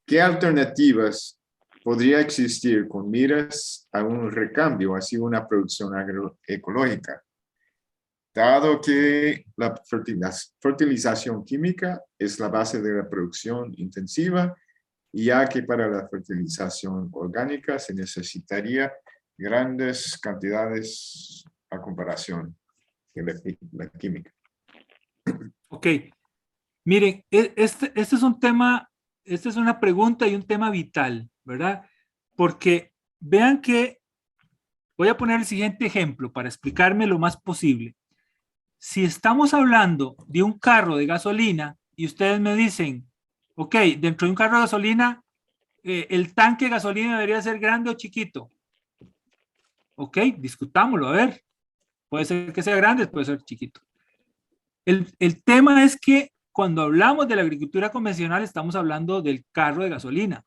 ¿qué alternativas podría existir con miras a un recambio hacia una producción agroecológica? Dado que la fertilización química es la base de la producción intensiva, y ya que para la fertilización orgánica se necesitaría grandes cantidades a comparación de la química. Ok. Miren, este es un tema, esta es una pregunta y un tema vital, ¿verdad? Porque vean que voy a poner el siguiente ejemplo para explicarme lo más posible. Si estamos hablando de un carro de gasolina y ustedes me dicen, ok, dentro de un carro de gasolina, el tanque de gasolina debería ser grande o chiquito. Ok, discutámoslo, a ver. Puede ser que sea grande, puede ser chiquito. El tema es que cuando hablamos de la agricultura convencional estamos hablando del carro de gasolina.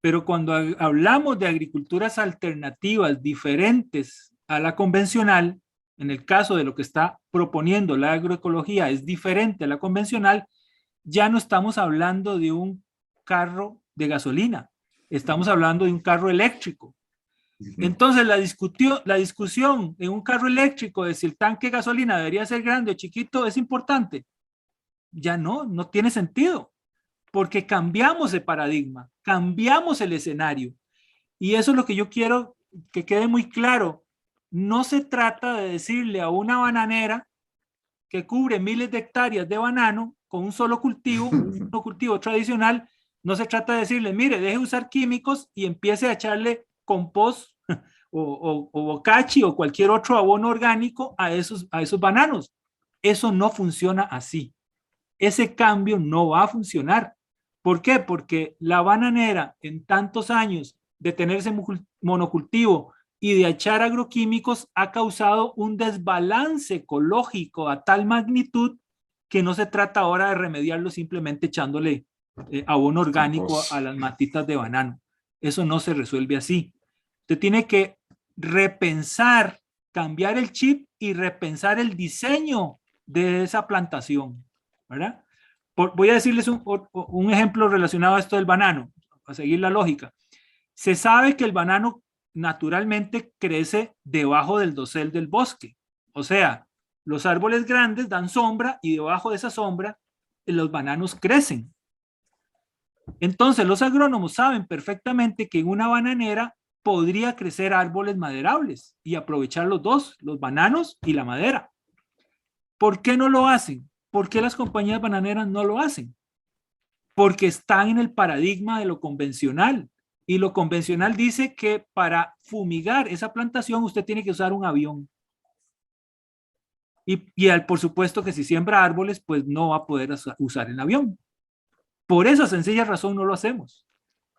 Pero cuando hablamos de agriculturas alternativas diferentes a la convencional, en el caso de lo que está proponiendo la agroecología es diferente a la convencional, ya no estamos hablando de un carro de gasolina, estamos hablando de un carro eléctrico. Entonces la discusión en un carro eléctrico de si el tanque de gasolina debería ser grande o chiquito es importante. Ya no tiene sentido, porque cambiamos el paradigma, cambiamos el escenario. Y eso es lo que yo quiero que quede muy claro. No se trata de decirle a una bananera que cubre miles de hectáreas de banano con un solo cultivo, un cultivo tradicional, no se trata de decirle, mire, deje de usar químicos y empiece a echarle compost o bocachi o cualquier otro abono orgánico a esos bananos. Eso no funciona así. Ese cambio no va a funcionar. ¿Por qué? Porque la bananera, en tantos años de tenerse monocultivo y de echar agroquímicos, ha causado un desbalance ecológico a tal magnitud que no se trata ahora de remediarlo simplemente echándole abono orgánico a las matitas de banano. Eso no se resuelve así. Usted tiene que repensar, cambiar el chip y repensar el diseño de esa plantación, ¿verdad? Voy a decirles un ejemplo relacionado a esto del banano, a seguir la lógica. Se sabe que el banano naturalmente crece debajo del dosel del bosque. O sea, los árboles grandes dan sombra y debajo de esa sombra los bananos crecen. Entonces, los agrónomos saben perfectamente que en una bananera podría crecer árboles maderables y aprovechar los dos, los bananos y la madera. ¿Por qué no lo hacen? ¿Por qué las compañías bananeras no lo hacen? Porque están en el paradigma de lo convencional. Y lo convencional dice que para fumigar esa plantación usted tiene que usar un avión. Por supuesto que si siembra árboles, pues no va a poder usar el avión. Por esa sencilla razón no lo hacemos.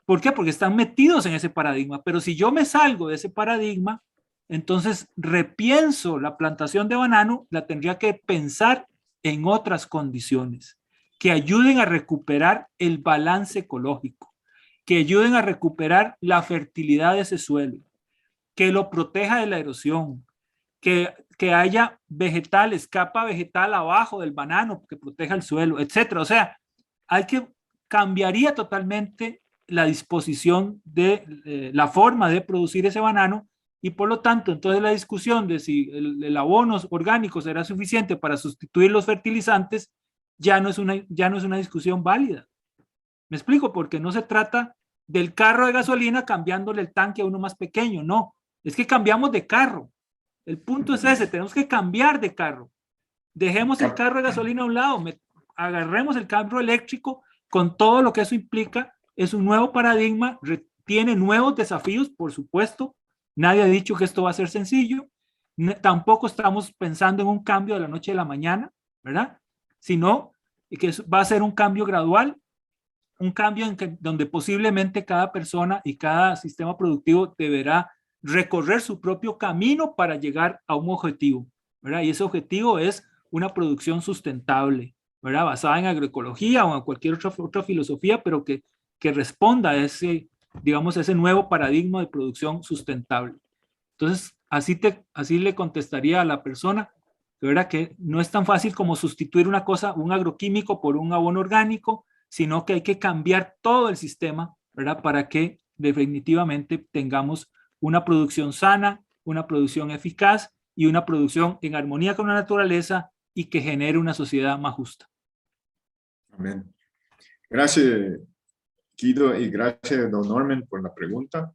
¿Por qué? Porque están metidos en ese paradigma. Pero si yo me salgo de ese paradigma, entonces repienso la plantación de banano, la tendría que pensar en otras condiciones que ayuden a recuperar el balance ecológico, que ayuden a recuperar la fertilidad de ese suelo, que lo proteja de la erosión, que haya vegetales, capa vegetal abajo del banano que proteja el suelo, etcétera. O sea, cambiaría totalmente la disposición de la forma de producir ese banano. Y por lo tanto, entonces la discusión de si el abono orgánico será suficiente para sustituir los fertilizantes ya no es una discusión válida. ¿Me explico? Porque no se trata del carro de gasolina cambiándole el tanque a uno más pequeño, no. Es que cambiamos de carro. El punto es ese, tenemos que cambiar de carro. Dejemos el carro de gasolina a un lado, agarremos el carro eléctrico con todo lo que eso implica. Es un nuevo paradigma, tiene nuevos desafíos, por supuesto. Nadie ha dicho que esto va a ser sencillo. Tampoco estamos pensando en un cambio de la noche a la mañana, ¿verdad? Sino que va a ser un cambio gradual, un cambio donde posiblemente cada persona y cada sistema productivo deberá recorrer su propio camino para llegar a un objetivo, ¿verdad? Y ese objetivo es una producción sustentable, ¿verdad? Basada en agroecología o en cualquier otra filosofía, pero que responda a ese, digamos, ese nuevo paradigma de producción sustentable. Entonces, así le contestaría a la persona, ¿verdad? Que no es tan fácil como sustituir una cosa, un agroquímico por un abono orgánico, sino que hay que cambiar todo el sistema, ¿verdad? Para que definitivamente tengamos una producción sana, una producción eficaz y una producción en armonía con la naturaleza y que genere una sociedad más justa. Amén. Gracias, Guido, y gracias, don Norman, por la pregunta.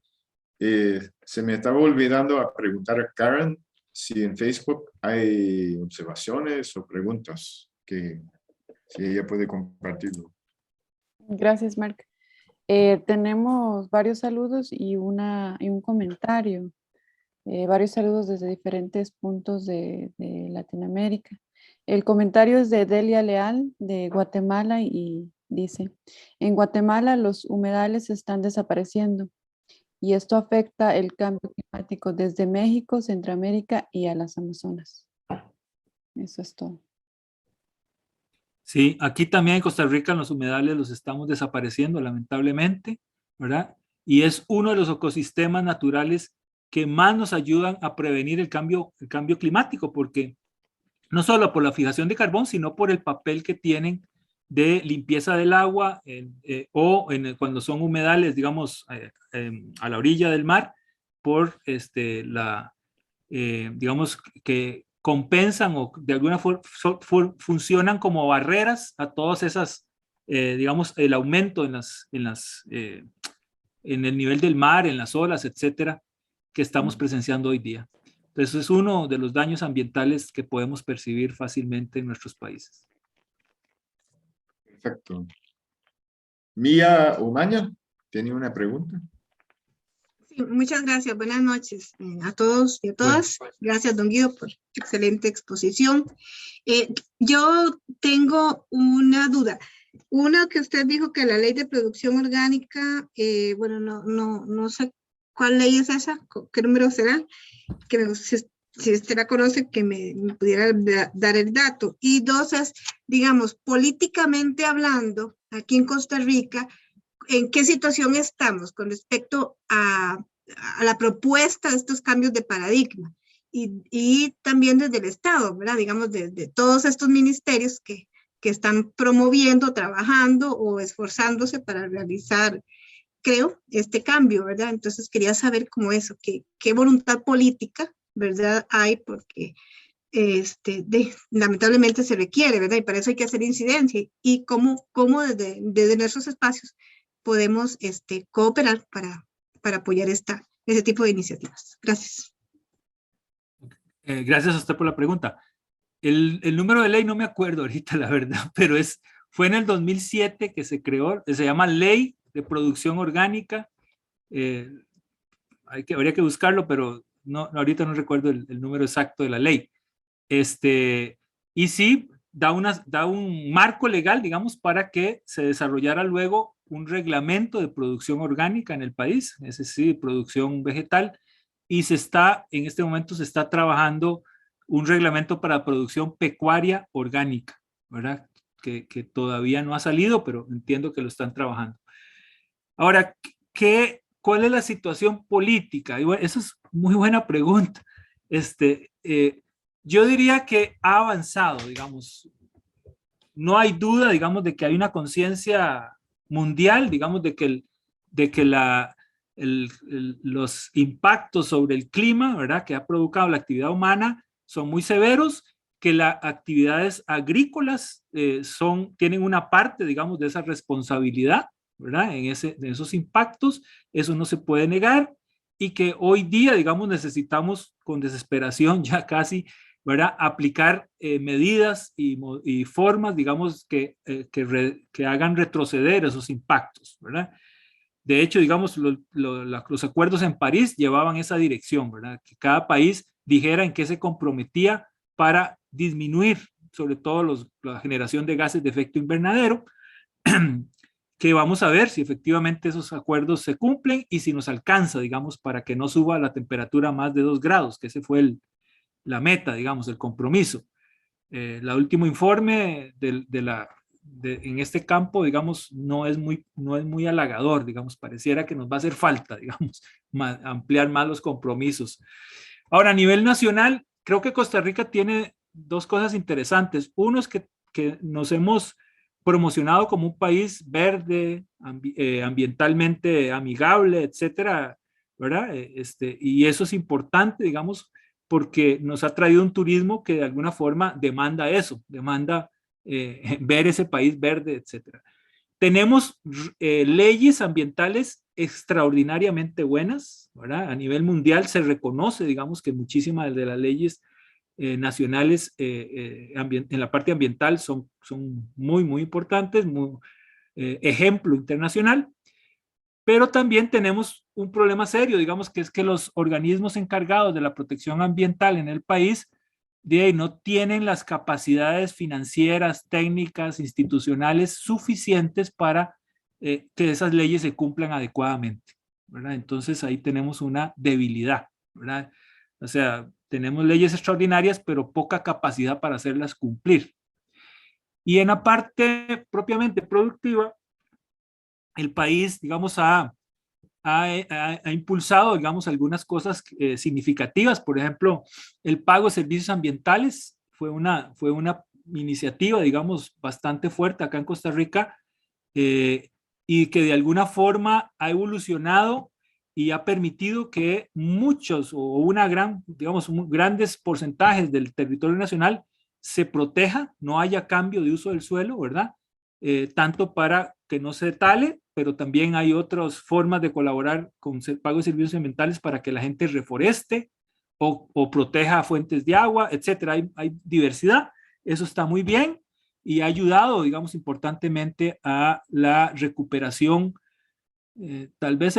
Se me estaba olvidando a preguntar a Karen si en Facebook hay observaciones o preguntas que si ella puede compartirlo. Gracias, Mark. Tenemos varios saludos y un comentario. Varios saludos desde diferentes puntos de Latinoamérica. El comentario es de Delia Leal de Guatemala y dice: en Guatemala los humedales están desapareciendo y esto afecta el cambio climático desde México, Centroamérica y a las Amazonas. Eso es todo. Sí, aquí también en Costa Rica los humedales los estamos desapareciendo lamentablemente, ¿verdad? Y es uno de los ecosistemas naturales que más nos ayudan a prevenir el cambio climático, porque no solo por la fijación de carbón, sino por el papel que tienen de limpieza del agua cuando son humedales, digamos, a la orilla del mar, por digamos que compensan o de alguna forma funcionan como barreras a todas esas, digamos, el aumento en el nivel del mar, en las olas, etcétera, que estamos presenciando hoy día. Entonces es uno de los daños ambientales que podemos percibir fácilmente en nuestros países. Perfecto. Mía Umaña, ¿tiene una pregunta? Sí, muchas gracias. Buenas noches a todos y a todas. Gracias, don Guido, por excelente exposición. Yo tengo una duda. Una que usted dijo que la ley de producción orgánica, bueno, no sé cuál ley es esa, qué número será, que si usted la conoce, que me pudiera dar el dato. Y dos es, digamos, políticamente hablando, aquí en Costa Rica, ¿en qué situación estamos con respecto a la propuesta de estos cambios de paradigma? Y también desde el Estado, ¿verdad? Digamos, de todos estos ministerios que están promoviendo, trabajando o esforzándose para realizar, creo, este cambio, ¿verdad? Entonces quería saber cómo eso, qué voluntad política, ¿verdad? Hay, porque lamentablemente se requiere, ¿verdad? Y para eso hay que hacer incidencia. Y cómo desde nuestros espacios podemos cooperar para apoyar ese tipo de iniciativas. Gracias. Gracias a usted por la pregunta. El número de ley no me acuerdo ahorita, la verdad, pero fue en el 2007 que se creó, se llama Ley de Producción Orgánica. Habría que buscarlo, pero ahorita no recuerdo el número exacto de la ley. Y sí, da un marco legal, digamos, para que se desarrollara luego un reglamento de producción orgánica en el país, es decir, producción vegetal, y en este momento se está trabajando un reglamento para producción pecuaria orgánica, ¿verdad? Que todavía no ha salido, pero entiendo que lo están trabajando. Ahora, ¿cuál es la situación política? Y bueno, esa es muy buena pregunta. Yo diría que ha avanzado, digamos. No hay duda, digamos, de que hay una conciencia mundial, digamos, de que los impactos sobre el clima, ¿verdad?, que ha provocado la actividad humana son muy severos, que las actividades agrícolas tienen una parte, digamos, de esa responsabilidad, ¿verdad?, en esos impactos. Eso no se puede negar, y que hoy día, digamos, necesitamos con desesperación ya casi, ¿verdad?, aplicar medidas y formas, digamos, que hagan retroceder esos impactos, ¿verdad? De hecho, digamos, los acuerdos en París llevaban esa dirección, ¿verdad? Que cada país dijera en qué se comprometía para disminuir, sobre todo la generación de gases de efecto invernadero, que vamos a ver si efectivamente esos acuerdos se cumplen y si nos alcanza, digamos, para que no suba la temperatura a más de 2 grados, que ese fue la meta, digamos, el compromiso. El último informe en este campo, digamos, no es muy halagador, digamos, pareciera que nos va a hacer falta, digamos, ampliar más los compromisos. Ahora, a nivel nacional, creo que Costa Rica tiene dos cosas interesantes. Uno es que nos hemos promocionado como un país verde, ambientalmente amigable, etcétera, ¿verdad? Y eso es importante, digamos, porque nos ha traído un turismo que de alguna forma demanda eso, demanda ver ese país verde, etcétera. Tenemos leyes ambientales extraordinariamente buenas, ¿verdad? A nivel mundial se reconoce, digamos, que muchísimas de las leyes nacionales en la parte ambiental son muy, muy importantes, ejemplo internacional. Pero también tenemos un problema serio, digamos, que es que los organismos encargados de la protección ambiental en el país no tienen las capacidades financieras, técnicas, institucionales suficientes para que esas leyes se cumplan adecuadamente, ¿verdad? Entonces ahí tenemos una debilidad, ¿verdad? O sea, tenemos leyes extraordinarias, pero poca capacidad para hacerlas cumplir. Y en la parte propiamente productiva, el país, digamos, ha impulsado, digamos, algunas cosas significativas. Por ejemplo, el pago de servicios ambientales fue una iniciativa, digamos, bastante fuerte acá en Costa Rica, y que de alguna forma ha evolucionado y ha permitido que muchos o grandes porcentajes del territorio nacional se proteja, no haya cambio de uso del suelo, ¿verdad? Tanto para que no se tale, pero también hay otras formas de colaborar con pago de servicios ambientales para que la gente reforeste o proteja fuentes de agua, etcétera. Hay diversidad, eso está muy bien y ha ayudado, digamos, importantemente a la recuperación. Tal vez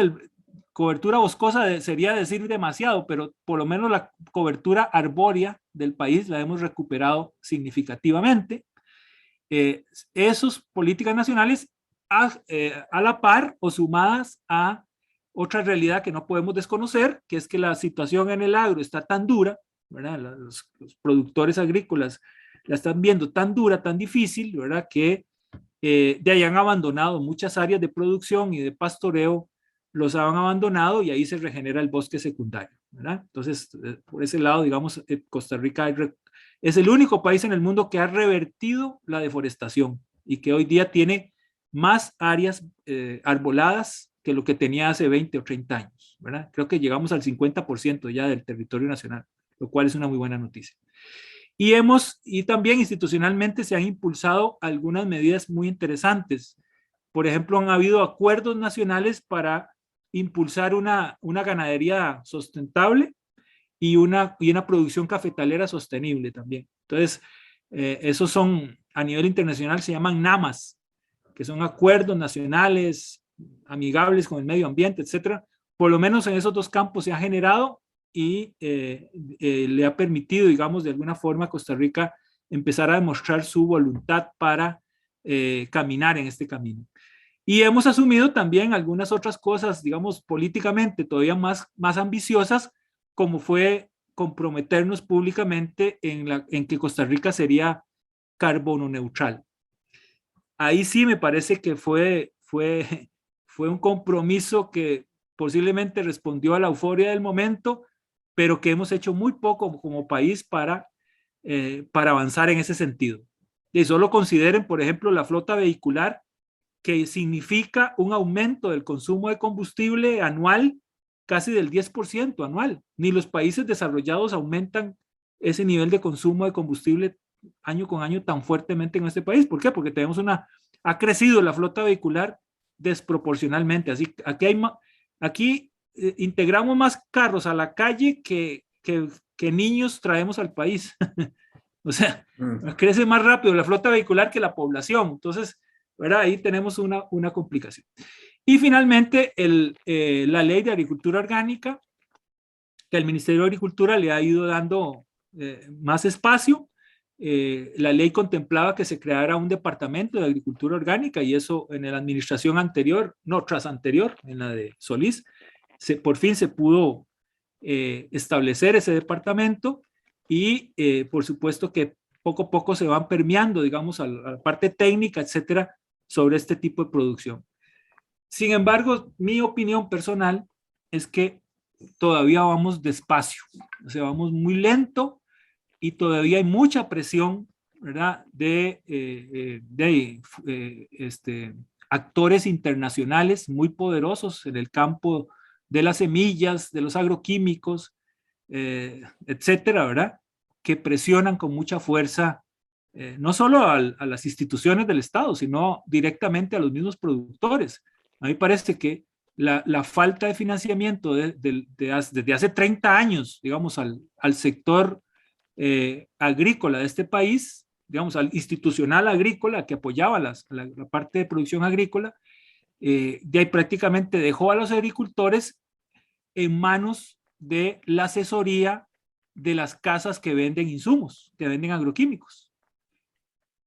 cobertura boscosa sería decir demasiado, pero por lo menos la cobertura arbórea del país la hemos recuperado significativamente. Esas políticas nacionales a la par o sumadas a otra realidad que no podemos desconocer, que es que la situación en el agro está tan dura, ¿verdad? Los productores agrícolas la están viendo tan dura, tan difícil, ¿verdad? Que de ahí han abandonado muchas áreas de producción y de pastoreo, los han abandonado y ahí se regenera el bosque secundario, ¿verdad? Entonces, por ese lado, digamos, Costa Rica es el único país en el mundo que ha revertido la deforestación y que hoy día tiene más áreas arboladas que lo que tenía hace 20 o 30 años, ¿verdad? Creo que llegamos al 50% ya del territorio nacional, lo cual es una muy buena noticia. Y también institucionalmente se han impulsado algunas medidas muy interesantes. Por ejemplo, han habido acuerdos nacionales para impulsar una ganadería sustentable y una producción cafetalera sostenible también. Entonces, esos son, a nivel internacional, se llaman NAMAs, que son acuerdos nacionales amigables con el medio ambiente, etcétera. Por lo menos en esos dos campos se ha generado y le ha permitido, digamos, de alguna forma a Costa Rica empezar a demostrar su voluntad para caminar en este camino. Y hemos asumido también algunas otras cosas, digamos, políticamente todavía más ambiciosas, como fue comprometernos públicamente en que Costa Rica sería carbono neutral. Ahí sí me parece que fue un compromiso que posiblemente respondió a la euforia del momento, pero que hemos hecho muy poco como país para avanzar en ese sentido. Y solo consideren, por ejemplo, la flota vehicular, que significa un aumento del consumo de combustible anual casi del 10% anual. Ni los países desarrollados aumentan ese nivel de consumo de combustible año con año tan fuertemente en este país. ¿Por qué? Porque tenemos ha crecido la flota vehicular desproporcionalmente. Así aquí integramos más carros a la calle que niños traemos al país. O sea, crece más rápido la flota vehicular que la población. Entonces, ¿verdad? Ahí tenemos una complicación. Y finalmente, la ley de agricultura orgánica, que el Ministerio de Agricultura le ha ido dando más espacio. La ley contemplaba que se creara un departamento de agricultura orgánica y eso en la administración anterior, no, tras anterior, en la de Solís, por fin se pudo establecer ese departamento y por supuesto que poco a poco se van permeando, digamos, a la parte técnica, etcétera, sobre este tipo de producción. Sin embargo, mi opinión personal es que todavía vamos despacio, o sea, vamos muy lento y todavía hay mucha presión, ¿verdad? De actores internacionales muy poderosos en el campo de las semillas, de los agroquímicos, etcétera, ¿verdad? Que presionan con mucha fuerza no solo a las instituciones del Estado, sino directamente a los mismos productores. A mí parece que la falta de financiamiento desde hace 30 años, digamos, al sector agrícola de este país, digamos, al institucional agrícola que apoyaba la parte de producción agrícola, de ahí prácticamente dejó a los agricultores en manos de la asesoría de las casas que venden insumos, que venden agroquímicos.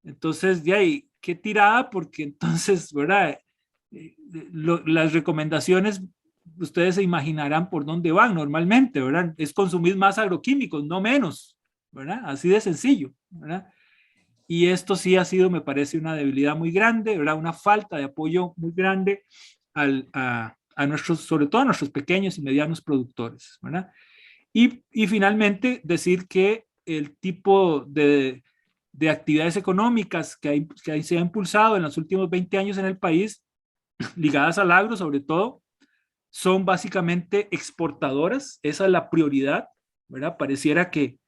Entonces, de ahí, qué tirada, porque entonces, ¿verdad? Las recomendaciones, ustedes se imaginarán por dónde van normalmente, ¿verdad? Es consumir más agroquímicos, no menos, ¿verdad? Así de sencillo, ¿verdad? Y esto sí ha sido, me parece, una debilidad muy grande, ¿verdad? Una falta de apoyo muy grande a nuestros, sobre todo a nuestros pequeños y medianos productores, ¿verdad? Y finalmente, decir que el tipo de actividades económicas que se ha impulsado en los últimos 20 años en el país, ligadas al agro sobre todo, son básicamente exportadoras. Esa es la prioridad, ¿verdad? Pareciera que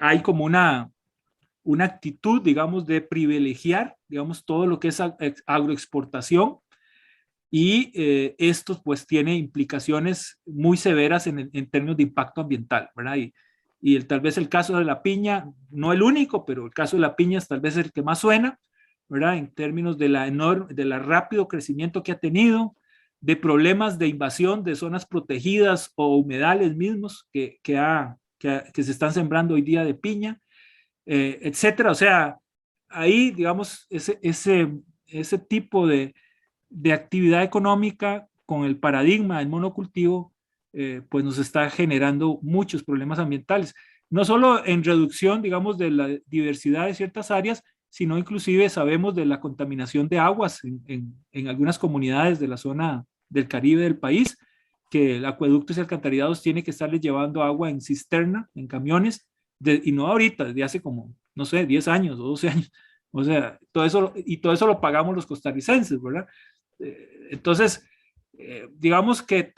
hay como una actitud, digamos, de privilegiar, digamos, todo lo que es agroexportación y esto pues tiene implicaciones muy severas en términos de impacto ambiental, ¿verdad? Y tal vez el caso de la piña, no el único, pero el caso de la piña es tal vez el que más suena, ¿verdad? En términos del rápido crecimiento que ha tenido, de problemas de invasión de zonas protegidas o humedales mismos que se están sembrando hoy día de piña, etcétera. O sea, ahí, digamos, ese tipo de actividad económica con el paradigma del monocultivo, pues nos está generando muchos problemas ambientales, no solo en reducción, digamos, de la diversidad de ciertas áreas, sino inclusive sabemos de la contaminación de aguas en algunas comunidades de la zona del Caribe del país, que el acueductos y alcantarillados tiene que estarles llevando agua en cisterna, en camiones, y no ahorita, desde hace como, no sé, 10 años o 12 años. O sea, todo eso lo pagamos los costarricenses, ¿verdad? Entonces, digamos que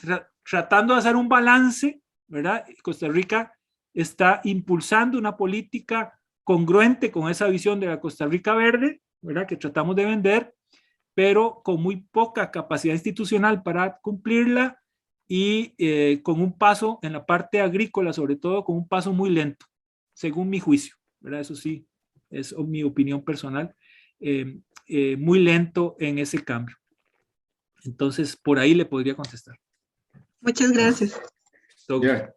tratando de hacer un balance, ¿verdad? Costa Rica está impulsando una política congruente con esa visión de la Costa Rica verde, ¿verdad? Que tratamos de vender, pero con muy poca capacidad institucional para cumplirla y con un paso en la parte agrícola, sobre todo con un paso muy lento, según mi juicio, ¿verdad? Eso sí, es mi opinión personal, muy lento en ese cambio. Entonces, por ahí le podría contestar. Muchas gracias. Yeah.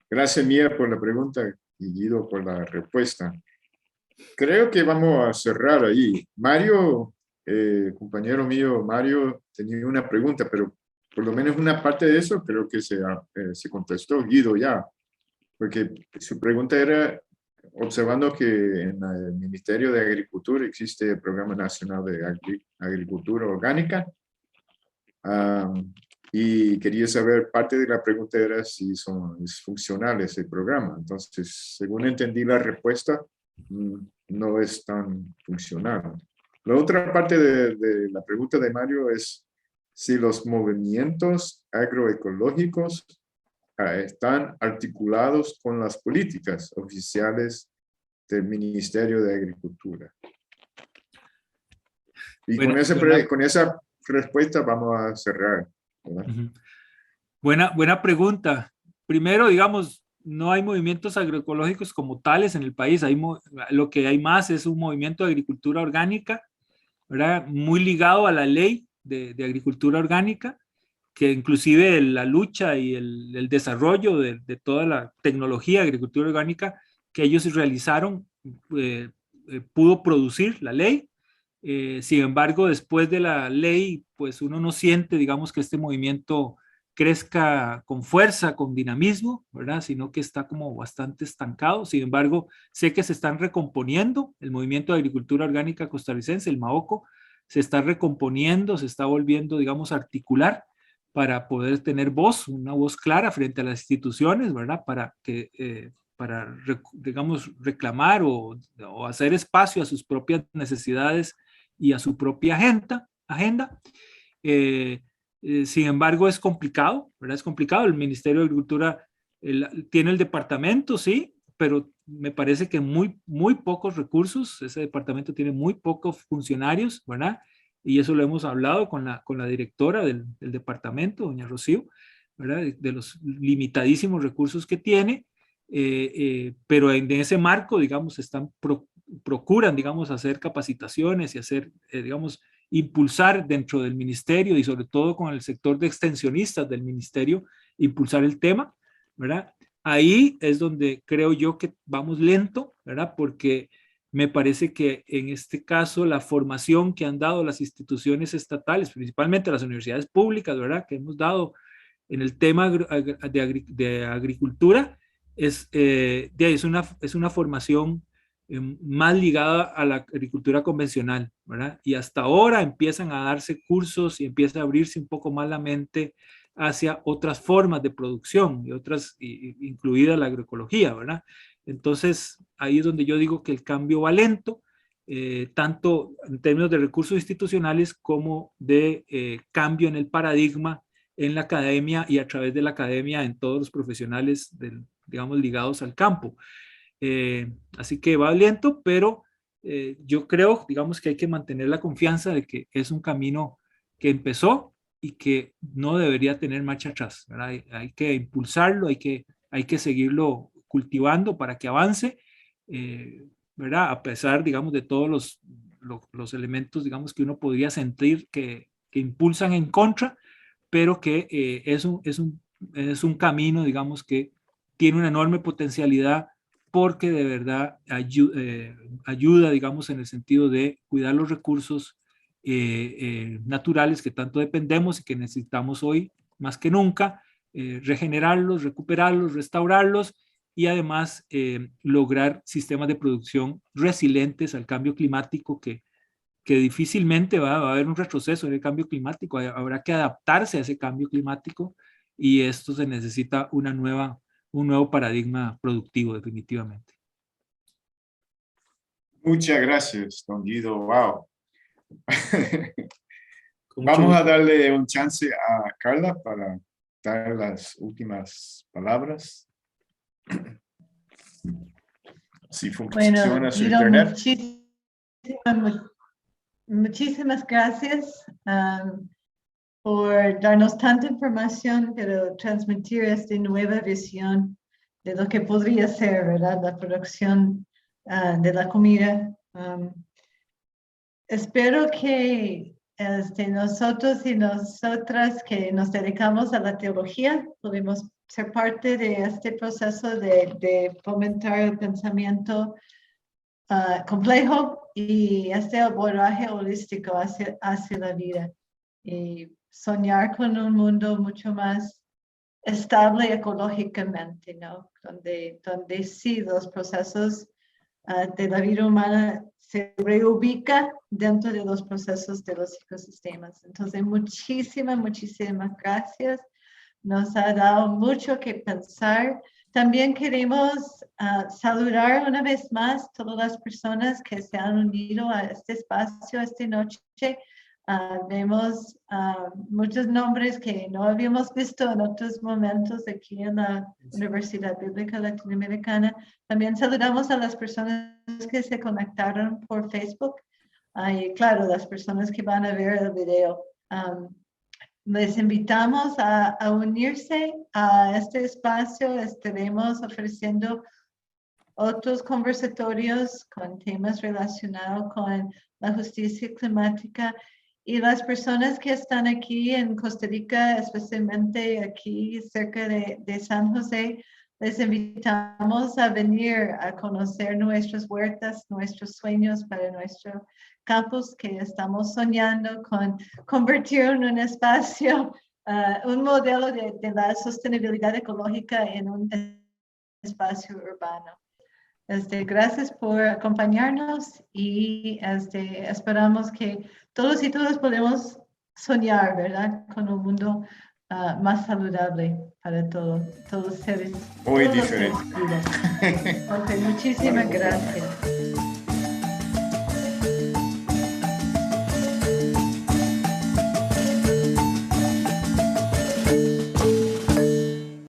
Gracias, Mía, por la pregunta y Guido por la respuesta. Creo que vamos a cerrar ahí. Mario, compañero mío, Mario, tenía una pregunta, pero por lo menos una parte de eso creo que se contestó Guido ya, porque su pregunta era, observando que en el Ministerio de Agricultura existe el Programa Nacional de Agricultura Orgánica, y quería saber, parte de la pregunta era si es funcional ese programa. Entonces, según entendí la respuesta, no es tan funcional. La otra parte de la pregunta de Mario es si los movimientos agroecológicos están articulados con las políticas oficiales del Ministerio de Agricultura. Y bueno, con esa respuesta vamos a cerrar, ¿verdad? Buena pregunta. Primero, digamos, no hay movimientos agroecológicos como tales en el país. Lo que hay más es un movimiento de agricultura orgánica, ¿verdad? Muy ligado a la ley de agricultura orgánica, que inclusive la lucha y el desarrollo de toda la tecnología de agricultura orgánica que ellos realizaron pudo producir la ley. Sin embargo, después de la ley, pues uno no siente, digamos, que este movimiento crezca con fuerza, con dinamismo, ¿verdad? Sino que está como bastante estancado. Sin embargo, sé que se están recomponiendo. El movimiento de agricultura orgánica costarricense, el MAOCO, se está recomponiendo, se está volviendo, digamos, articular para poder tener una voz clara frente a las instituciones, ¿verdad? Para digamos, reclamar o hacer espacio a sus propias necesidades y a su propia agenda. Sin embargo, es complicado, ¿verdad? Es complicado. El Ministerio de Agricultura tiene el departamento, sí, pero me parece que muy pocos recursos. Ese departamento tiene muy pocos funcionarios, ¿verdad? Y eso lo hemos hablado con la directora del departamento, doña Rocío, ¿verdad? De los limitadísimos recursos que tiene, pero en ese marco, digamos, procuran, digamos, hacer capacitaciones y hacer, digamos, impulsar dentro del ministerio y sobre todo con el sector de extensionistas del ministerio, impulsar el tema, ¿verdad? Ahí es donde creo yo que vamos lento, ¿verdad? Porque me parece que en este caso la formación que han dado las instituciones estatales, principalmente las universidades públicas, ¿verdad? Que hemos dado en el tema de agricultura, es una formación más ligada a la agricultura convencional, ¿verdad? Y hasta ahora empiezan a darse cursos y empieza a abrirse un poco más la mente hacia otras formas de producción incluida la agroecología, ¿verdad? Entonces, ahí es donde yo digo que el cambio va lento, tanto en términos de recursos institucionales como de cambio en el paradigma en la academia y a través de la academia en todos los profesionales, digamos, ligados al campo. Así que va lento, pero yo creo, digamos, que hay que mantener la confianza de que es un camino que empezó y que no debería tener marcha atrás, ¿verdad? Hay que impulsarlo, hay que seguirlo cultivando para que avance, ¿verdad? A pesar, digamos, de todos los elementos, digamos, que uno podría sentir que impulsan en contra, pero que es un camino, digamos, que tiene una enorme potencialidad porque de verdad ayuda, digamos, en el sentido de cuidar los recursos naturales que tanto dependemos y que necesitamos hoy más que nunca, regenerarlos, recuperarlos, restaurarlos y además lograr sistemas de producción resilientes al cambio climático que difícilmente va a haber un retroceso en el cambio climático, habrá que adaptarse a ese cambio climático y esto se necesita un nuevo paradigma productivo definitivamente. Muchas gracias, don Guido. Wow. Con mucho Vamos a gusto. darle un chance a Carla para dar las últimas palabras. Si funciona Bueno, su Guido, internet. muchísimas gracias por darnos tanta información, pero transmitir esta nueva visión de lo que podría ser, ¿verdad? La producción de la comida. Espero que nosotros y nosotras que nos dedicamos a la teología podemos ser parte de este proceso de fomentar el pensamiento complejo y este abordaje holístico hacia la vida y soñar con un mundo mucho más estable ecológicamente, ¿no? Donde sí los procesos de la vida humana se reubica dentro de los procesos de los ecosistemas. Entonces, muchísimas gracias. Nos ha dado mucho que pensar. También queremos saludar una vez más todas las personas que se han unido a este espacio esta noche. Vemos muchos nombres que no habíamos visto en otros momentos aquí en la Universidad Bíblica Latinoamericana. También saludamos a las personas que se conectaron por Facebook y claro, las personas que van a ver el video. Les invitamos a unirse a este espacio. Estaremos ofreciendo otros conversatorios con temas relacionados con la justicia climática. Y las personas que están aquí en Costa Rica, especialmente aquí cerca de San José, les invitamos a venir a conocer nuestras huertas, nuestros sueños para nuestro campus que estamos soñando con convertir en un espacio, un modelo de la sostenibilidad ecológica en un espacio urbano. Gracias por acompañarnos y esperamos que todos y todas podemos soñar, ¿verdad? Con un mundo más saludable para todos los seres. Muy diferente. Ok, muchísimas gracias.